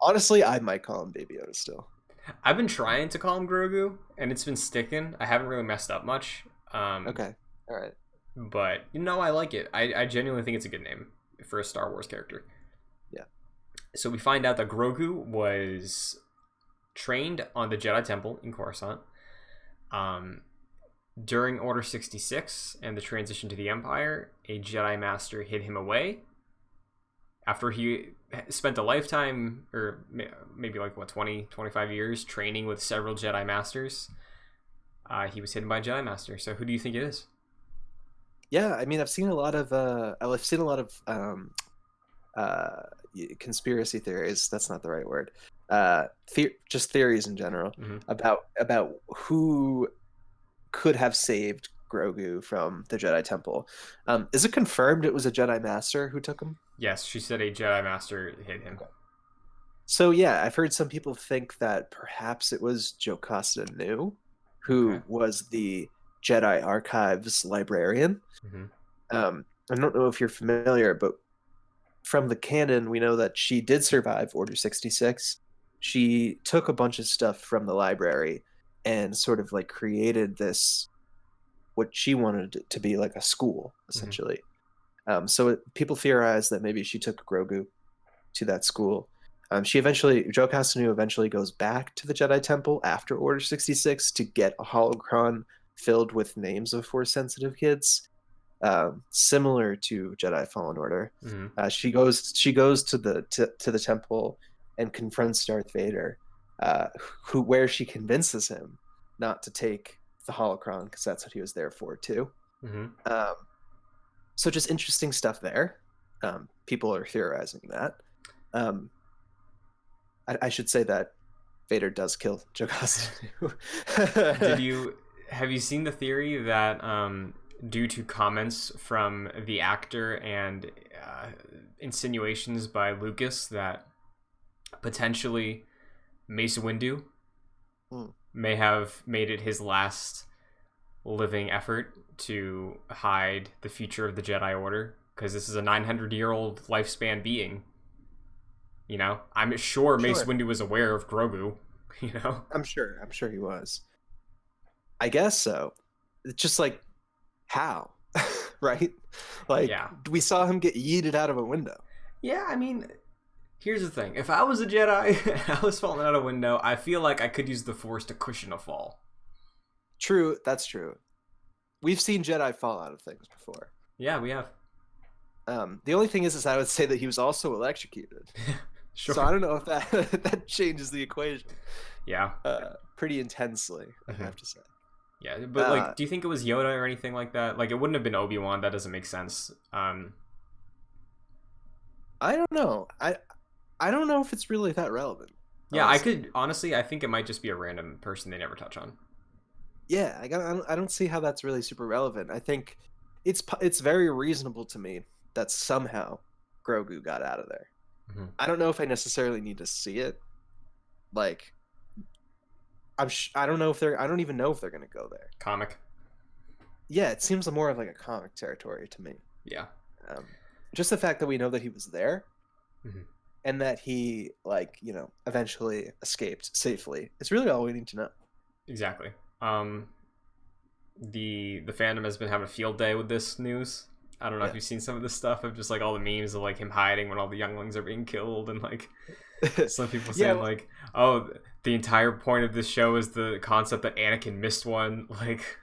honestly, I might call him Baby Yoda still. I've been trying to call him Grogu, and it's been sticking. I haven't really messed up much. Okay, all right. But I like it. I genuinely think it's a good name for a Star Wars character. Yeah. So we find out that Grogu was trained on the Jedi Temple in Coruscant during Order 66 and the transition to the Empire. A Jedi Master hid him away after he spent a lifetime, or maybe like 25 years training with several Jedi Masters. He was hidden by a Jedi Master. So who do you think it is? Yeah, I mean, I've seen a lot of uh, conspiracy theories. That's not the right word. Just theories in general Hmm. about who could have saved Grogu from the Jedi Temple. Is it confirmed it was a Jedi Master who took him? Yes, she said a Jedi Master hit him. So yeah, I've heard some people think that perhaps it was Jocasta Nu, Okay. who was the Jedi Archives librarian. Hmm. I don't know if you're familiar, but from the canon, we know that she did survive Order 66. She took a bunch of stuff from the library and sort of like created this, what she wanted to be like a school, Hmm. essentially. People theorize that maybe she took Grogu to that school. Joe Castaneda eventually goes back to the Jedi Temple after Order 66 to get a holocron filled with names of Force-sensitive kids, similar to Jedi Fallen Order. Hmm. She goes to the temple and confronts Darth Vader, where she convinces him not to take the holocron because that's what he was there for too. Hmm. Um, so just interesting stuff there. People are theorizing that. Um, I should say that Vader does kill Jocasta. Did you have you seen the theory that due to comments from the actor and insinuations by Lucas that potentially Mace Windu Hmm. may have made it his last living effort to hide the future of the Jedi Order because this is a 900-year-old lifespan being. You know, I'm sure Mace Sure. Windu was aware of Grogu. You know, I'm sure he was. I guess so. It's just like how, right? Like yeah, we saw him get yeeted out of a window. yeah. I mean, here's the thing: if I was a Jedi and I was falling out a window, I feel like I could use the Force to cushion a fall. True, that's true. We've seen Jedi fall out of things before. Yeah, we have. The only thing is I would say that he was also electrocuted. So I Sure. don't know if that that changes the equation Yeah. pretty intensely. I Mhm. have to say. Yeah, but Uh, like, do you think it was Yoda or anything like that? Like, it wouldn't have been Obi-Wan. That doesn't make sense. I don't know. I don't know if it's really that relevant. Yeah, I Honestly. could honestly. I think it might just be a random person they never touch on. Yeah, I don't see how that's really super relevant. I think it's very reasonable to me that somehow Grogu got out of there. Mhm. I don't know if I necessarily need to see it. Like I don't know if they're I don't even know if they're gonna go there. Comic. Yeah, it seems more of like a comic territory to me. Yeah. Um, just the fact that we know that he was there Mhm. and that he eventually escaped safely. It's really all we need to know. Exactly. The fandom has been having a field day with this news. I don't know if Yeah. you've seen some of this stuff of just like all the memes of like him hiding when all the younglings are being killed and like some people Yeah, saying like, oh, the entire point of this show is the concept that Anakin missed one. Like,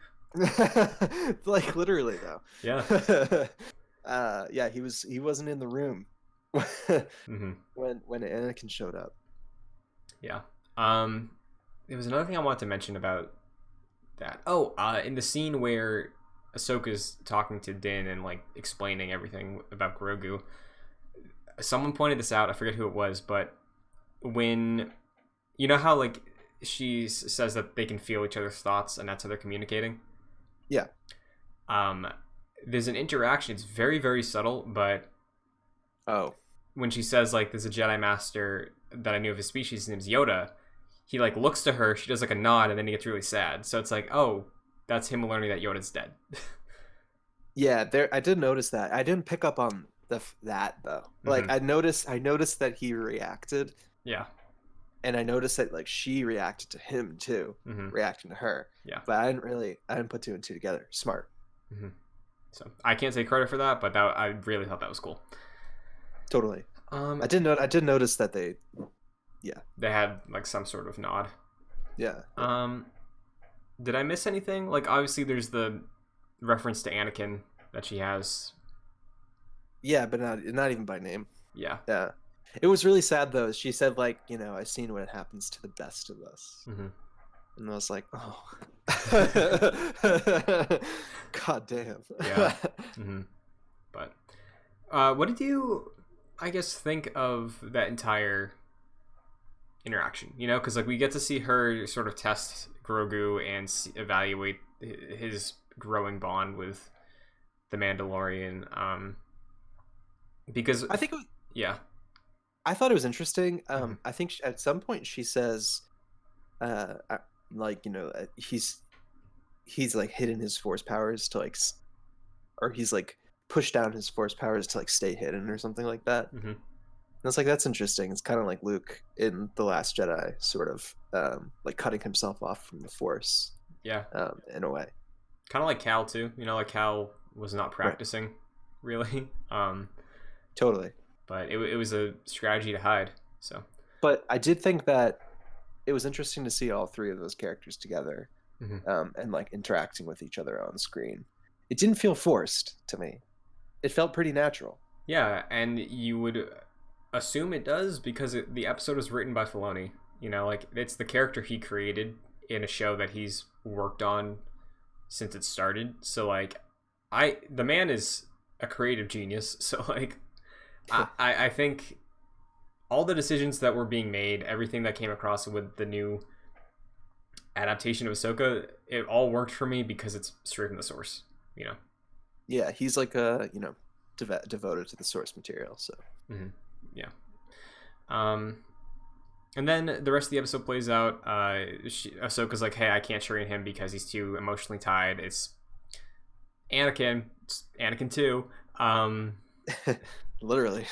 like literally though. yeah. Yeah, he wasn't in the room Hmm. when Anakin showed up. Yeah. There was another thing I wanted to mention about that. Oh, in the scene where Ahsoka's talking to Din and like explaining everything about Grogu, someone pointed this out. I forget who it was, but when you know how like says that they can feel each other's thoughts and that's how they're communicating. Yeah. Um, there's an interaction. It's very very subtle, but Oh. when she says like there's a Jedi Master that I knew of his species, his name's Yoda, he like looks to her, she does like a nod, and then he gets really sad. So it's like, oh, that's him learning that Yoda's dead. Yeah, there I did notice that. I didn't pick up on that though. Like Hmm. I noticed that he reacted, Yeah. and I noticed that like she reacted to him too, Hmm. reacting to her. Yeah. But I didn't put two and two together. Smart. Hmm. So I can't take credit for that, but that I really thought that was cool. Totally. Um, I did notice that they had like some sort of nod. yeah. Did I miss anything? Like obviously there's the reference to Anakin that she has. Yeah, but not even by name. Yeah. Yeah. It was really sad though. She said like, I've seen what happens to the best of us. Hmm. And I was like, oh. God damn. Yeah. Mm-hmm. But what did you, I guess, think of that entire interaction? You know, because like we get to see her sort of test Grogu and evaluate his growing bond with the Mandalorian. Because I think yeah, I thought it was interesting. Mhm. I think at some point she says, like, he's like hidden his force powers to like, or he's like pushed down his force powers to like stay hidden or something like that. Mm-hmm. And it's like, that's interesting. It's kind of like Luke in The Last Jedi, sort of like cutting himself off from the force, Yeah, in a way. kind of like Cal too. You know, like Cal was not Right. practicing really, Totally. but it was a strategy to hide. So But I did think that it was interesting to see all three of those characters together, and like interacting with each other on screen. It didn't feel forced to me. It felt pretty natural. yeah, and you would assume it does because the episode was written by Filoni. You know, like it's the character he created in a show that he's worked on since it started. So like, the man is a creative genius. So like, I think all the decisions that were being made, everything that came across with the new adaptation of Ahsoka, it all worked for me because it's straight from the source. You know. Yeah, he's like a devoted to the source material. So Yeah. And then the rest of the episode plays out. Ahsoka's like, "Hey, I can't train him because he's too emotionally tied." It's Anakin. It's Anakin too. literally.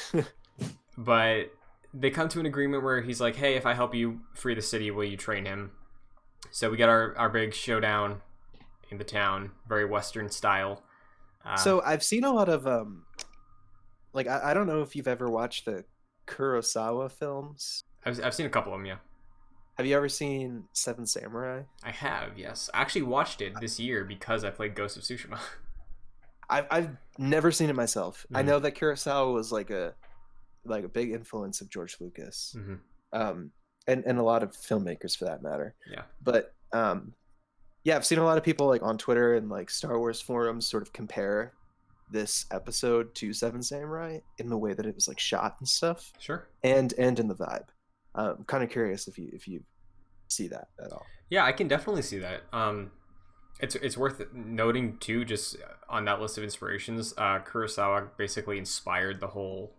But they come to an agreement where he's like, "Hey, if I help you free the city, will you train him?" So we get our big showdown in the town, very Western style. So I've seen a lot of like I don't know if you've ever watched the Kurosawa films. I've seen a couple of them. Yeah, Have you ever seen Seven Samurai? I have. Yes, I actually watched it this year because I played Ghost of Tsushima. I've never seen it myself. I Mhm. know that Kurosawa was like a big influence of George Lucas, Mm-hmm. and a lot of filmmakers for that matter. Yeah. But yeah, I've seen a lot of people like on Twitter and like Star Wars forums sort of compare this episode to Seven Samurai in the way that it was like shot and stuff, Sure. and in the vibe. I'm kind of curious if you see that at all. Yeah, I can definitely see that. It's worth noting too, just on that list of inspirations, Kurosawa basically inspired the whole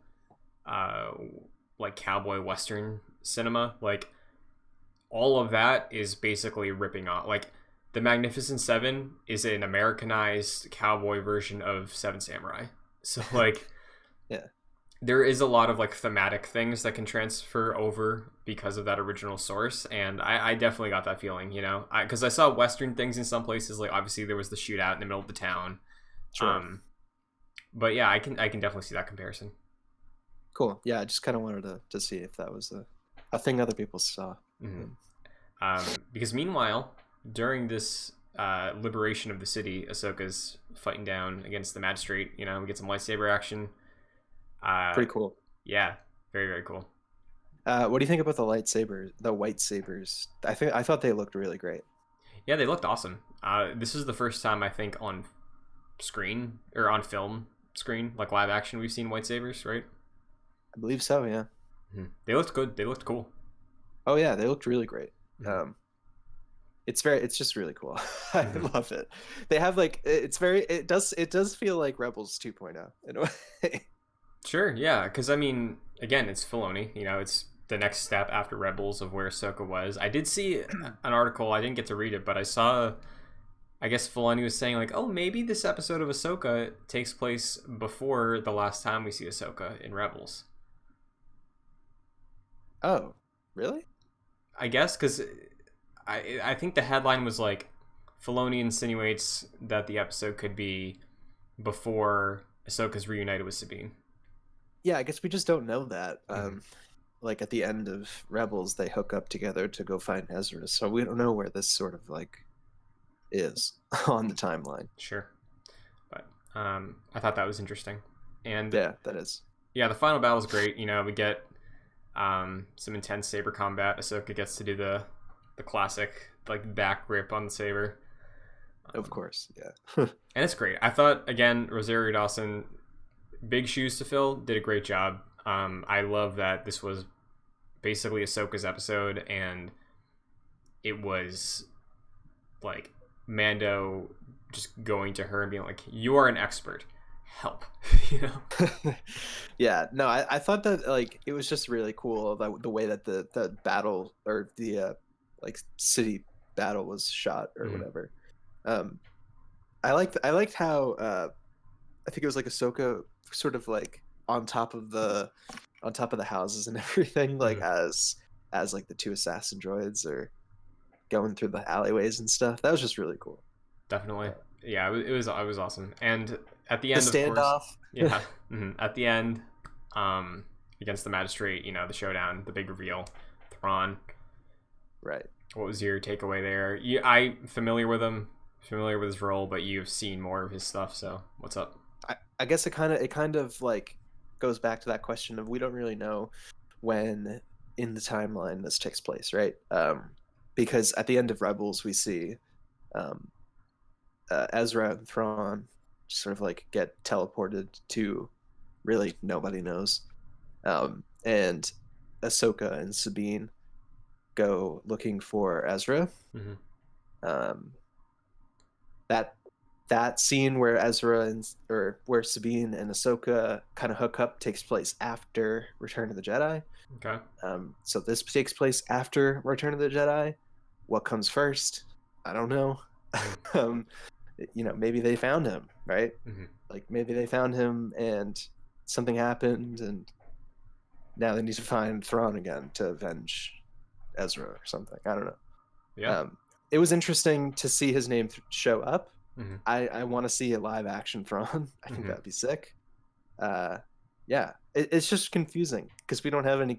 like cowboy western cinema. Like all of that is basically ripping off. Like the Magnificent Seven is an Americanized cowboy version of Seven Samurai. So like, Yeah. there is a lot of like thematic things that can transfer over because of that original source, and I definitely got that feeling, you know, because I saw Western things in some places. Like obviously there was the shootout in the middle of the town, Sure. but yeah, I can definitely see that comparison. Cool. Yeah, I just kind of wanted to see if that was a thing other people saw. Because meanwhile, during this liberation of the city, Ahsoka's fighting down against the magistrate. You know, we get some lightsaber action. Pretty cool. Yeah, very, very cool. What do you think about the white sabers? I thought they looked really great. Yeah, they looked awesome. This is the first time I think on screen or on film screen, like live action, we've seen white sabers, right? I believe so. Yeah. They looked good. They looked cool. Oh yeah, they looked really great. It's just really cool. I love it. They have like it does feel like Rebels 2.0 in a way. Sure, yeah, because I mean, again, it's Filoni. You know, it's the next step after Rebels of where Ahsoka was. I did see an article. I didn't get to read it, but I saw. I guess Filoni was saying like, oh, maybe this episode of Ahsoka takes place before the last time we see Ahsoka in Rebels. Oh, really? I guess because I think the headline was like, Filoni insinuates that the episode could be before Ahsoka's reunited with Sabine. Yeah, I guess we just don't know that. Like at the end of Rebels, they hook up together to go find Ezra, so we don't know where this sort of like is on the timeline. Sure, but I thought that was interesting, and yeah, that is. Yeah, the final battle is great. You know, we get some intense saber combat. Ahsoka gets to do the classic like back grip on the saber. Of course, yeah. And it's great. I thought, again, Rosario Dawson, big shoes to fill, did a great job. I love that this was basically Ahsoka's episode, and it was like Mando just going to her and being like, "You are an expert. Help." you know? Yeah, no, I thought that like it was just really cool the way that the battle or the like city battle was shot or whatever. I liked how I think it was like Ahsoka sort of like on top of the houses and everything, like as like the two assassin droids are going through the alleyways and stuff. That was just really cool. Definitely. Yeah, it was awesome. And at the The end, of standoff. course, yeah, at the end, against the magistrate, the showdown, the big reveal, Thrawn. Right. What was your takeaway there? I familiar with him, familiar with his role, but you've seen more of his stuff. So what's up? I guess it kind of like goes back to that question of we don't really know when in the timeline this takes place, right? Because at the end of Rebels we see Ezra and Thrawn sort of like get teleported to really nobody knows, and Ahsoka and Sabine go looking for Ezra. That scene where where Sabine and Ahsoka kind of hook up takes place after Return of the Jedi. Okay. So this takes place after Return of the Jedi. What comes first? I don't know. Maybe they found him, right? Like maybe they found him and something happened, and now they need to find Thrawn again to avenge Ezra or something. I don't know. Yeah. It was interesting to see his name show up. I want to see a live action Thrawn. I think that'd be sick. Yeah, it's just confusing because we don't have any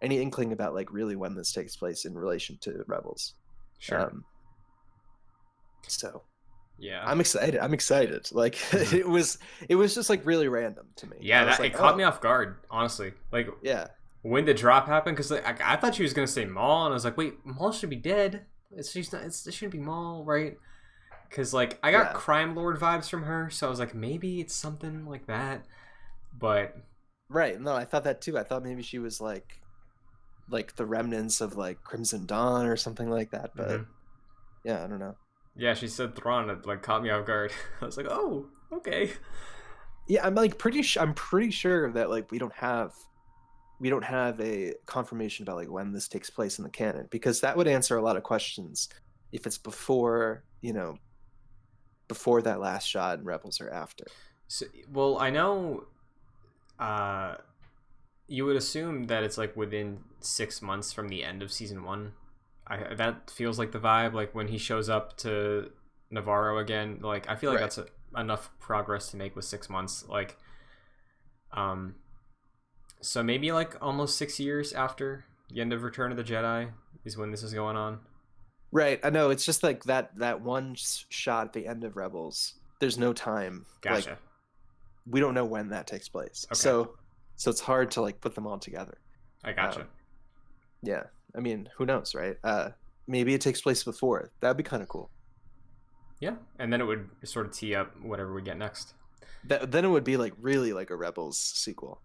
inkling about like really when this takes place in relation to Rebels. Sure. So yeah, I'm excited. Like it was just like really random to me. Yeah, it caught me off guard, honestly. Like, yeah, when the drop happened, because like, I thought she was gonna say Maul, and I was like, wait, Maul should be dead. It shouldn't be Maul, right? Because like I got Crime Lord vibes from her, so I was like, maybe it's something like that. But right, no, I thought that too. I thought maybe she was like the remnants of like Crimson Dawn or something like that. But yeah, I don't know. Yeah, she said Thrawn. It like caught me off guard. I was like, oh, okay. Yeah, I'm pretty sure that like we don't have a confirmation about like when this takes place in the canon, because that would answer a lot of questions if it's before that last shot in Rebels or after. So, well, I know you would assume that it's like within 6 months from the end of season 1. That feels like the vibe. Like when he shows up to Navarro again, like I feel like that's enough progress to make with 6 months. Like, so maybe like almost 6 years after the end of Return of the Jedi is when this is going on. Right. I know. It's just like that one shot at the end of Rebels. There's no time. Gotcha. Like, we don't know when that takes place. Okay. So it's hard to like put them all together. I gotcha. Yeah. I mean, who knows, right? Maybe it takes place before. That'd be kind of cool. Yeah, and then it would sort of tee up whatever we get next. Then it would be like really like a Rebels sequel.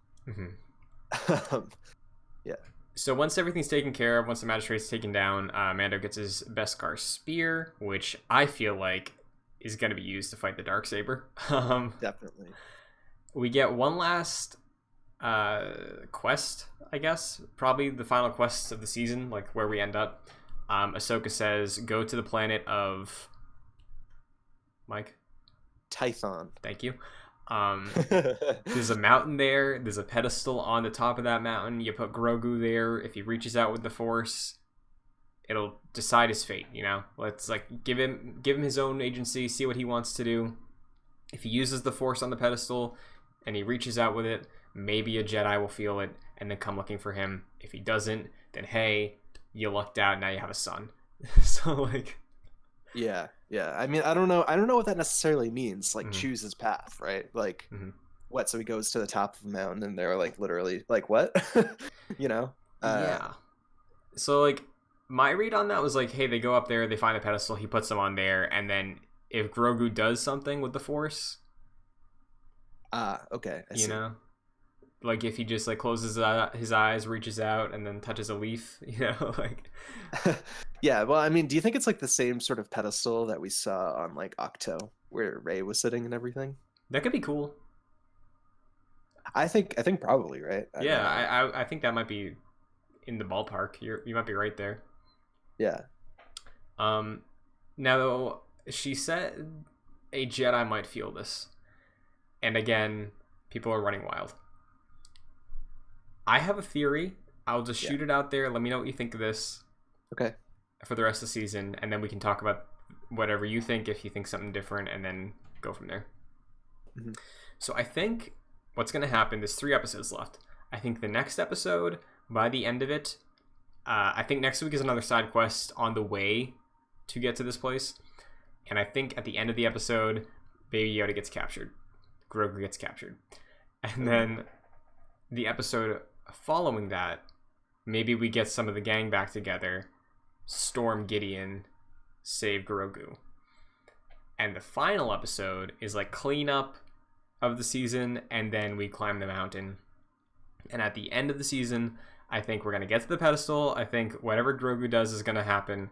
Yeah. So once everything's taken care of, once the magistrate's taken down, Mando gets his Beskar spear, which I feel like is going to be used to fight the Darksaber. Definitely. We get one last quest, I guess. Probably the final quest of the season, like where we end up. Ahsoka says, go to the planet of... Mike? Tython. Thank you. There's a mountain there. There's a pedestal on the top of that mountain. You put Grogu there. If he reaches out with the Force, it'll decide his fate. Let's like give him his own agency. See what he wants to do. If he uses the Force on the pedestal and he reaches out with it, maybe a Jedi will feel it and then come looking for him. If he doesn't, then hey, you lucked out. Now you have a son. So like. Yeah. I mean, I don't know what that necessarily means. Like, choose his path, right? Like, what? So he goes to the top of the mountain, and they're like, literally, like, what? Yeah. So like, My read on that was like, hey, they go up there, they find a pedestal, he puts them on there, and then if Grogu does something with the Force, okay, I you see. know, like if he just like closes his eyes, reaches out, and then touches a leaf, you know, like. Yeah, well, I mean, do you think it's like the same sort of pedestal that we saw on like Octo, where Rey was sitting and everything? That could be cool. I think probably, right? I Yeah, mean, I think that might be in the ballpark. You might be right there. yeah. Now she said a Jedi might feel this, and again, people are running wild. I have a theory. I'll just shoot it out there. Let me know what you think of this. Okay. For the rest of the season, and then we can talk about whatever you think, if you think something different, and then go from there. Mm-hmm. So I think what's going to happen, there's 3 episodes left. I think the next episode, by the end of it, I think next week is another side quest on the way to get to this place. And I think at the end of the episode, Baby Yoda gets captured. Grogu gets captured. And then the episode following that, maybe we get some of the gang back together, storm Gideon, save Grogu. And the final episode is like cleanup of the season, and then we climb the mountain. And at the end of the season, I think we're going to get to the pedestal. I think whatever Grogu does is going to happen.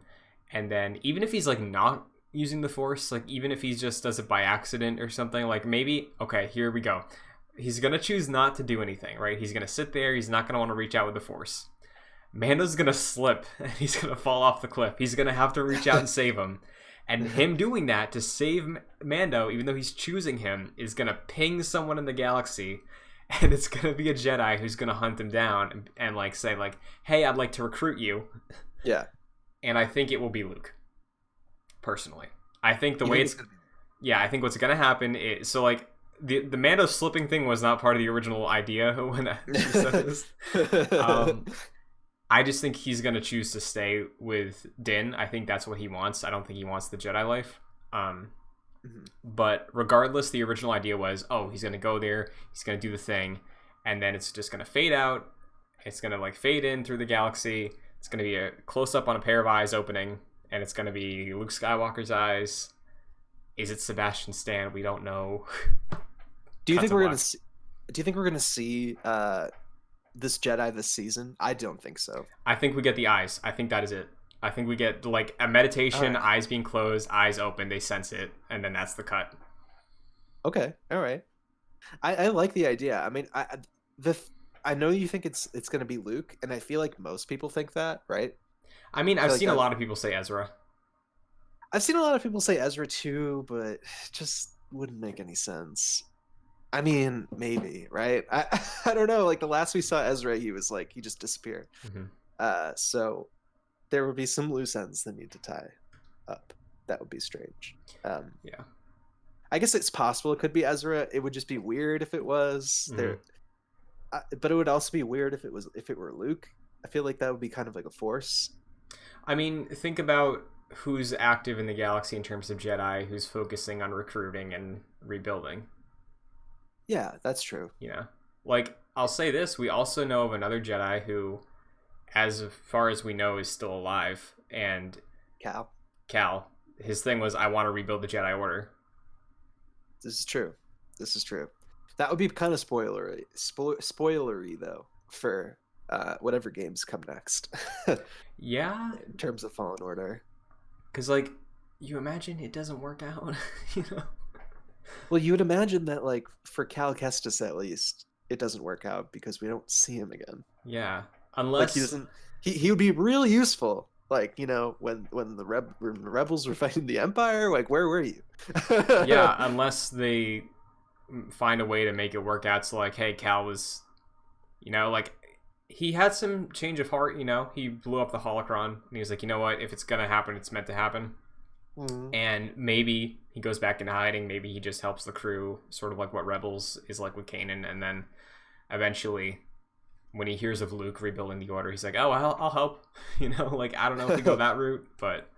And then even if he's like not using the Force, like even if he just does it by accident or something, like maybe, okay, here we go. He's going to choose not to do anything, right? He's going to sit there. He's not going to want to reach out with the Force. Mando's going to slip and he's going to fall off the cliff. He's going to have to reach out and save him. And him doing that to save Mando, even though he's choosing him, is going to ping someone in the galaxy. And it's going to be a Jedi who's going to hunt him down and like say like, hey, I'd like to recruit you. Yeah. And I think it will be Luke. Personally. I think the way it's... Yeah, I think what's going to happen is... So like, the Mando slipping thing was not part of the original idea when she said this. I just think he's going to choose to stay with Din. I think that's what he wants. I don't think he wants the Jedi life. But regardless, the original idea was, oh, he's going to go there. He's going to do the thing. And then it's just going to fade out. It's going to like fade in through the galaxy. It's going to be a close-up on a pair of eyes opening. And it's going to be Luke Skywalker's eyes. Is it Sebastian Stan? We don't know. Do you think we're going to see... Do you think we're going to see... this Jedi this season? I don't think so. I think we get the eyes. I think that is it. I think we get like a meditation, eyes being closed, eyes open, they sense it, and then that's the cut. Okay, all right. I like the idea. I mean, I know you think it's going to be Luke, and I feel like most people think that, right? I mean, I've seen a lot of people say Ezra. I've seen a lot of people say Ezra too, but it just wouldn't make any sense. I mean, maybe, right? I don't know. Like the last we saw Ezra, he just disappeared. So there would be some loose ends that need to tie up. That would be strange. Yeah. I guess it's possible it could be Ezra. It would just be weird if it was there. But it would also be weird if it were Luke. I feel like that would be kind of like a force. I mean, think about who's active in the galaxy in terms of Jedi, who's focusing on recruiting and rebuilding. Yeah, that's true. Yeah. Like, I'll say this, we also know of another Jedi who, as far as we know, is still alive. And Cal. His thing was, I want to rebuild the Jedi Order. This is true. That would be kind of spoilery though, for whatever games come next. Yeah. In terms of Fallen Order. Because, like, you imagine it doesn't work out, you know? Well, you would imagine that, like, for Cal Kestis at least, it doesn't work out because we don't see him again. Yeah, unless like he would be really useful. Like, you know, when the rebels were fighting the Empire, like, where were you? Yeah, unless they find a way to make it work out. So, like, hey, Cal was, you know, like, he had some change of heart. You know, he blew up the holocron, and he was like, you know what? If it's gonna happen, it's meant to happen. And maybe he goes back into hiding. Maybe he just helps the crew, sort of like what Rebels is like with Kanan. And then eventually, when he hears of Luke rebuilding the Order, he's like, oh, I'll help. You know, like, I don't know if we go that route, but...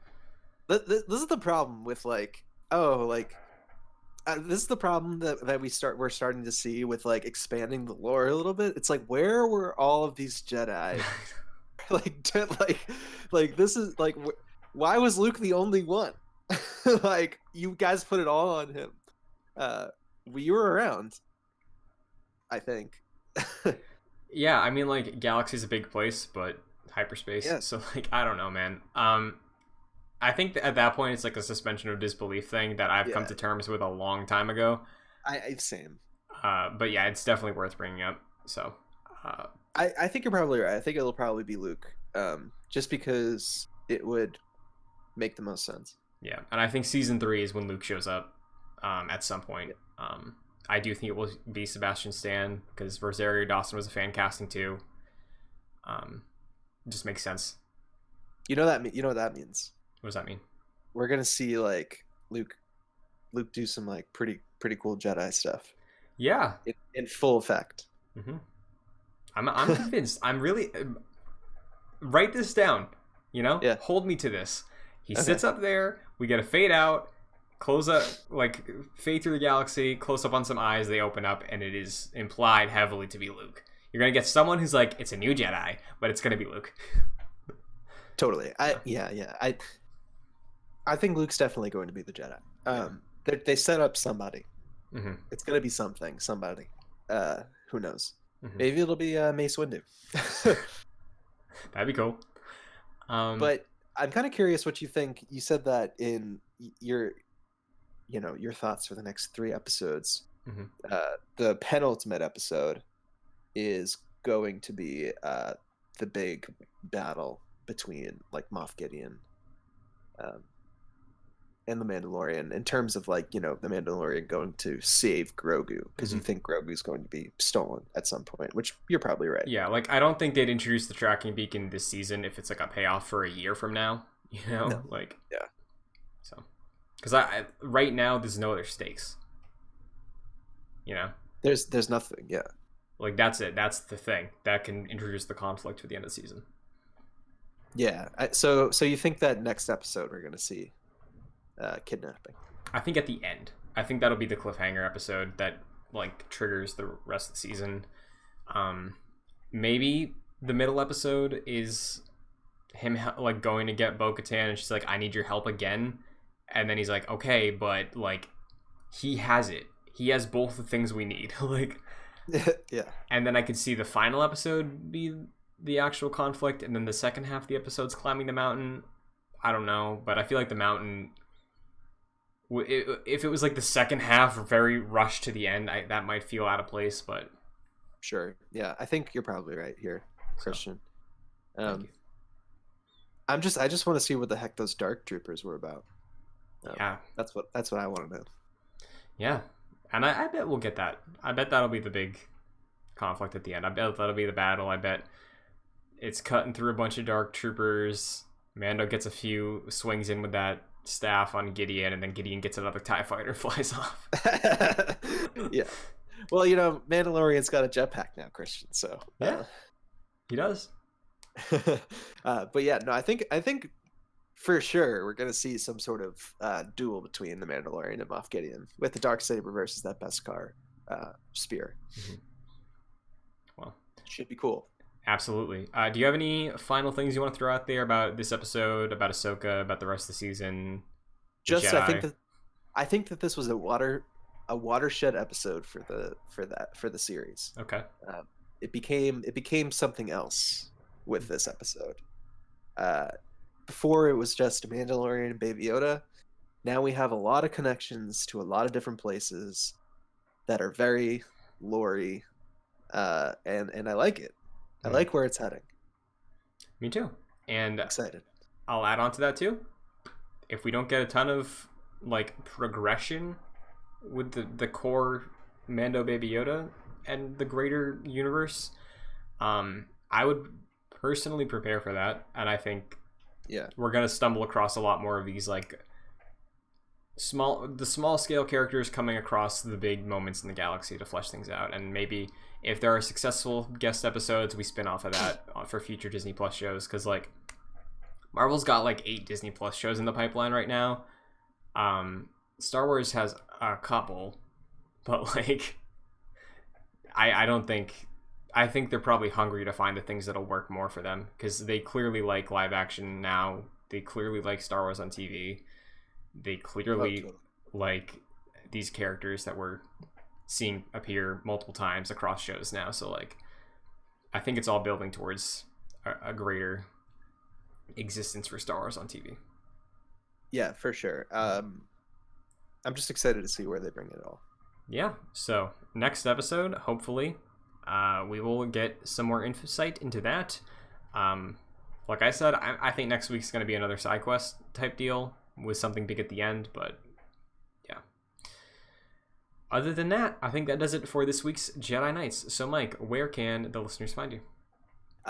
This is the problem with, like, this is the problem that we're starting to see with, like, expanding the lore a little bit. It's like, where were all of these Jedi like this is like, why was Luke the only one? Like, you guys put it all on him. You were around, I think. Yeah, I mean, like, galaxy's a big place, but hyperspace. Yeah. So, like, I don't know, man. I think at that point it's like a suspension of disbelief thing that I've come to terms with a long time ago. I same. But yeah, it's definitely worth bringing up. So, I think you're probably right. I think it'll probably be Luke, just because it would make the most sense. Yeah, and I think season 3 is when Luke shows up, at some point. Yeah. I do think it will be Sebastian Stan because Rosario Dawson was a fan casting too. Just makes sense. You know what that means? What does that mean? We're gonna see like Luke do some like pretty cool Jedi stuff. Yeah, in full effect. Mm-hmm. I'm convinced. I'm really write this down. You know, hold me to this. He sits up there. We get a fade out. Close up, like, fade through the galaxy, close up on some eyes, they open up, and it is implied heavily to be Luke. You're going to get someone who's like, it's a new Jedi, but it's going to be Luke. Totally. I think Luke's definitely going to be the Jedi. They set up somebody. Mm-hmm. It's going to be somebody. Who knows? Mm-hmm. Maybe it'll be Mace Windu. That'd be cool. But I'm kind of curious what you think. You said that in your thoughts for the next 3 episodes. Mm-hmm. The penultimate episode is going to be the big battle between like Moff Gideon and the Mandalorian, in terms of like, the Mandalorian going to save Grogu, because you think Grogu's going to be stolen at some point, which you're probably right. Yeah, like I don't think they'd introduce the tracking beacon this season if it's like a payoff for a year from now. No. Like yeah. So. Because I right now there's no other stakes. There's nothing. Yeah. Like that's it. That's the thing that can introduce the conflict to the end of the season. Yeah. So you think that next episode we're gonna see kidnapping? I think at the end. I think that'll be the cliffhanger episode that like triggers the rest of the season. Maybe the middle episode is him like going to get Bo-Katan, and she's like, "I need your help again." And then he's like, okay, but like he has it. He has both the things we need. Like, yeah. And then I could see the final episode be the actual conflict, and then the second half of the episode's climbing the mountain. I don't know, but I feel like the mountain, if it was like the second half very rushed to the end, that might feel out of place. But sure, yeah, I think you're probably right here, Christian. Thank you. I just want to see what the heck those dark troopers were about. Yeah, that's what I want to know. Yeah, and I bet we'll get that. I bet that'll be the big conflict at the end. I bet that'll be the battle. I bet it's cutting through a bunch of dark troopers. Mando gets a few swings in with that staff on Gideon, and then Gideon gets another TIE fighter and flies off. Yeah. Well, Mandalorian's got a jetpack now, Christian. So yeah, he does. But yeah, no, I think for sure we're gonna see some sort of duel between the Mandalorian and Moff Gideon, with the Darksaber versus that Beskar spear. Mm-hmm. Well, should be cool. Absolutely. Do you have any final things you want to throw out there about this episode, about Ahsoka, about the rest of the season? Just Jedi? I think that this was a watershed episode for the series. Okay. It became something else with this episode. Before it was just Mandalorian and Baby Yoda. Now we have a lot of connections to a lot of different places that are very lore-y, and I like it. I like where it's heading. Me too. And excited. I'll add on to that too. If we don't get a ton of like progression with the core Mando Baby Yoda and the greater universe, I would personally prepare for that, and I think we're gonna stumble across a lot more of these like small scale characters coming across the big moments in the galaxy to flesh things out. And maybe if there are successful guest episodes, we spin off of that for future Disney Plus shows, because like Marvel's got like 8 Disney Plus shows in the pipeline right now. Star Wars has a couple, but like I don't think I think they're probably hungry to find the things that'll work more for them, because they clearly like live action now. They clearly like Star Wars on TV. They clearly like these characters that we're seeing appear multiple times across shows now. So like, I think it's all building towards a greater existence for Star Wars on TV. Yeah, for sure. I'm just excited to see where they bring it all. Yeah. So next episode, hopefully, we will get some more insight into that. Like I said, I think next week's going to be another side quest type deal with something big at the end, but yeah. Other than that, I think that does it for this week's Jedi Knights. So Mike, where can the listeners find you?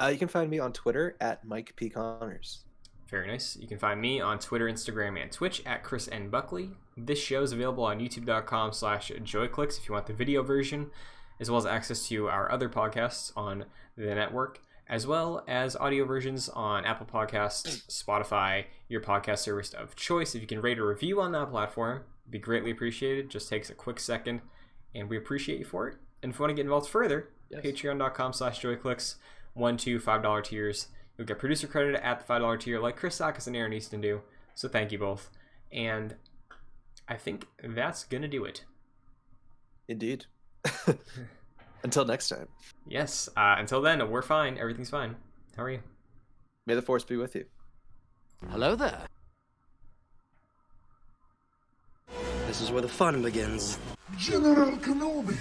You can find me on Twitter at Mike P. Connors. Very nice. You can find me on Twitter, Instagram, and Twitch at Chris N. Buckley. This show is available on youtube.com/joyclicks if you want the video version, as well as access to our other podcasts on the network, as well as audio versions on Apple Podcasts, Spotify, your podcast service of choice. If you can rate or review on that platform, it'd be greatly appreciated. Just takes a quick second, and we appreciate you for it. And if you want to get involved further, patreon.com/joyclicks, $1, $2, $5 tiers. You'll get producer credit at the $5 tier like Chris Sakas and Aaron Easton do. So thank you both. And I think that's going to do it. Indeed. Until next time. Yes. Until then, we're fine. Everything's fine. How are you? May the Force be with you. Hello there. This is where the fun begins. General Kenobi.